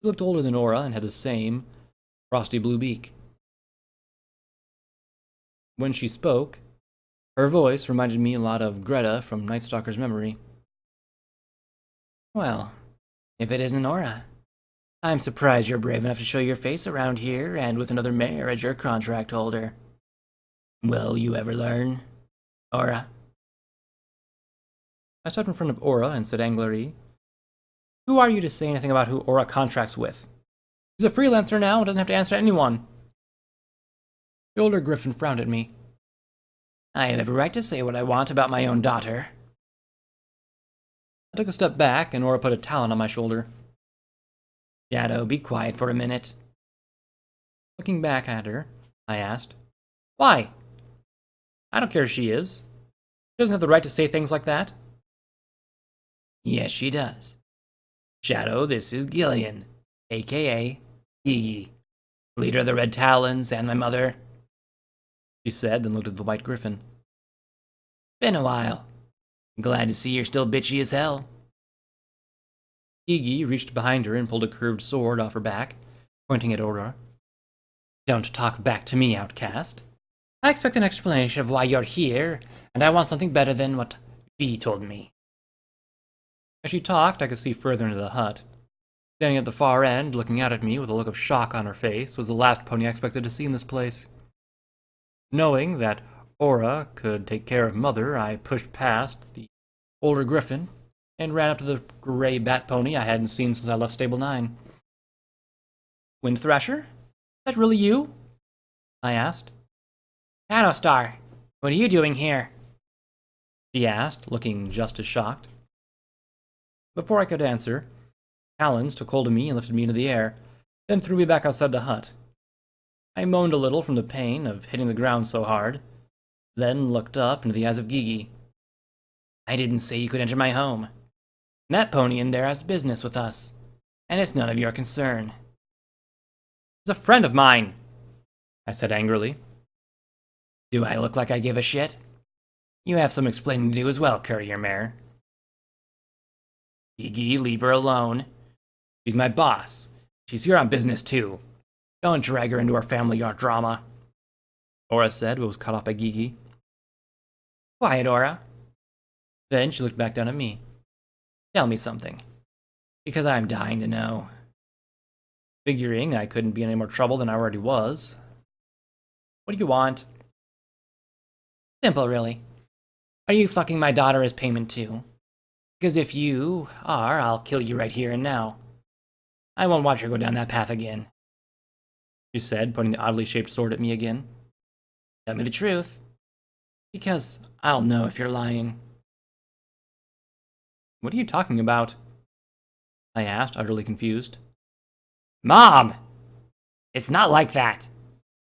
She looked older than Aura and had the same frosty blue beak. When she spoke, her voice reminded me a lot of Greta from Night Stalker's memory. Well, if it isn't Aura, I'm surprised you're brave enough to show your face around here and with another mare as your contract holder. Will you ever learn, Aura? I stood in front of Aura and said angrily, Who are you to say anything about who Aura contracts with? She's a freelancer now and doesn't have to answer to anyone. The older griffin frowned at me. I have every right to say what I want about my own daughter. I took a step back and Aura put a talon on my shoulder. Shadow, be quiet for a minute. Looking back at her, I asked, Why? I don't care if she is. She doesn't have the right to say things like that. Yes, she does. Shadow, this is Gillian, a.k.a. Gigi, leader of the Red Talons and my mother, she said, then looked at the white griffin. Been a while. Glad to see you're still bitchy as hell. Gigi reached behind her and pulled a curved sword off her back, pointing at Aura. Don't talk back to me, outcast. I expect an explanation of why you're here, and I want something better than what V told me. As she talked, I could see further into the hut. Standing at the far end, looking out at me with a look of shock on her face, was the last pony I expected to see in this place. Knowing that Aura could take care of Mother, I pushed past the older griffin and ran up to the gray bat pony I hadn't seen since I left Stable 9. Wind Thrasher? Is that really you? I asked. Shadowstar, what are you doing here? She asked, looking just as shocked. Before I could answer, talons took hold of me and lifted me into the air, then threw me back outside the hut. I moaned a little from the pain of hitting the ground so hard, then looked up into the eyes of Gigi. I didn't say you could enter my home. That pony in there has business with us, and it's none of your concern. He's a friend of mine, I said angrily. Do I look like I give a shit? You have some explaining to do as well, Courier Mare. Gigi, leave her alone. She's my boss. She's here on business too. Don't drag her into our family yard drama. Aura said, but was cut off by Gigi. Quiet, Aura. Then she looked back down at me. Tell me something. Because I'm dying to know. figuring I couldn't be in any more trouble than I already was. What do you want? Simple, really. Are you fucking my daughter as payment too? Because if you are, I'll kill you right here and now. I won't watch her go down that path again. She said, pointing the oddly shaped sword at me again. Tell me the truth. Because I'll know if you're lying. What are you talking about? I asked, utterly confused. Mom! It's not like that.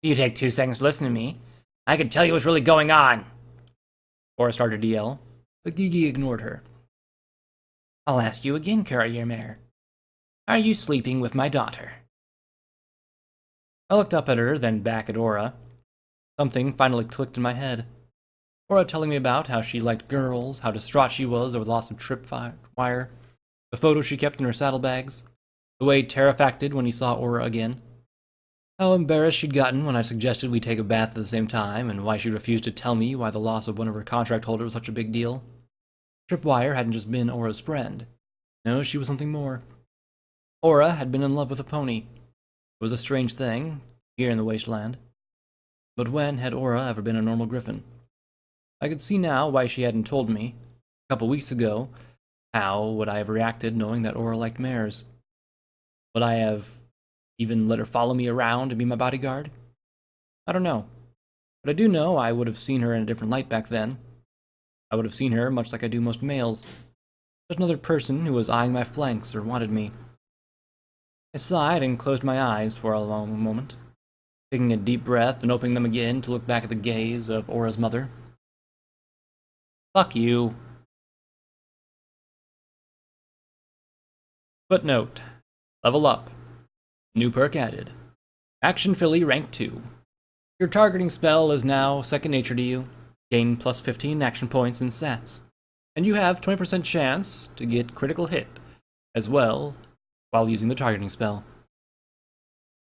If you take 2 seconds to listen to me, I can tell you what's really going on. Aura started to yell, but Gigi ignored her. I'll ask you again, Courier Mare. Are you sleeping with my daughter? I looked up at her, then back at Aura. Something finally clicked in my head. Aura telling me about how she liked girls, how distraught she was over the loss of tripwire, the photos she kept in her saddlebags, the way Terra acted when he saw Aura again, how embarrassed she'd gotten when I suggested we take a bath at the same time, and why she refused to tell me why the loss of one of her contract holders was such a big deal. Tripwire hadn't just been Aura's friend. No, she was something more. Aura had been in love with a pony. It was a strange thing, here in the wasteland. But when had Aura ever been a normal griffin? I could see now why she hadn't told me. A couple weeks ago, how would I have reacted knowing that Aura liked mares? Would I have even let her follow me around and be my bodyguard? I don't know. But I do know I would have seen her in a different light back then. I would have seen her much like I do most males. Just another person who was eyeing my flanks or wanted me. I sighed and closed my eyes for a long moment, taking a deep breath and opening them again to look back at the gaze of Aura's mother. Fuck you. Footnote. Level up. New perk added. Action Philly rank 2. Your targeting spell is now second nature to you. Gain plus 15 action points in stats. And you have 20% chance to get critical hit as well while using the targeting spell.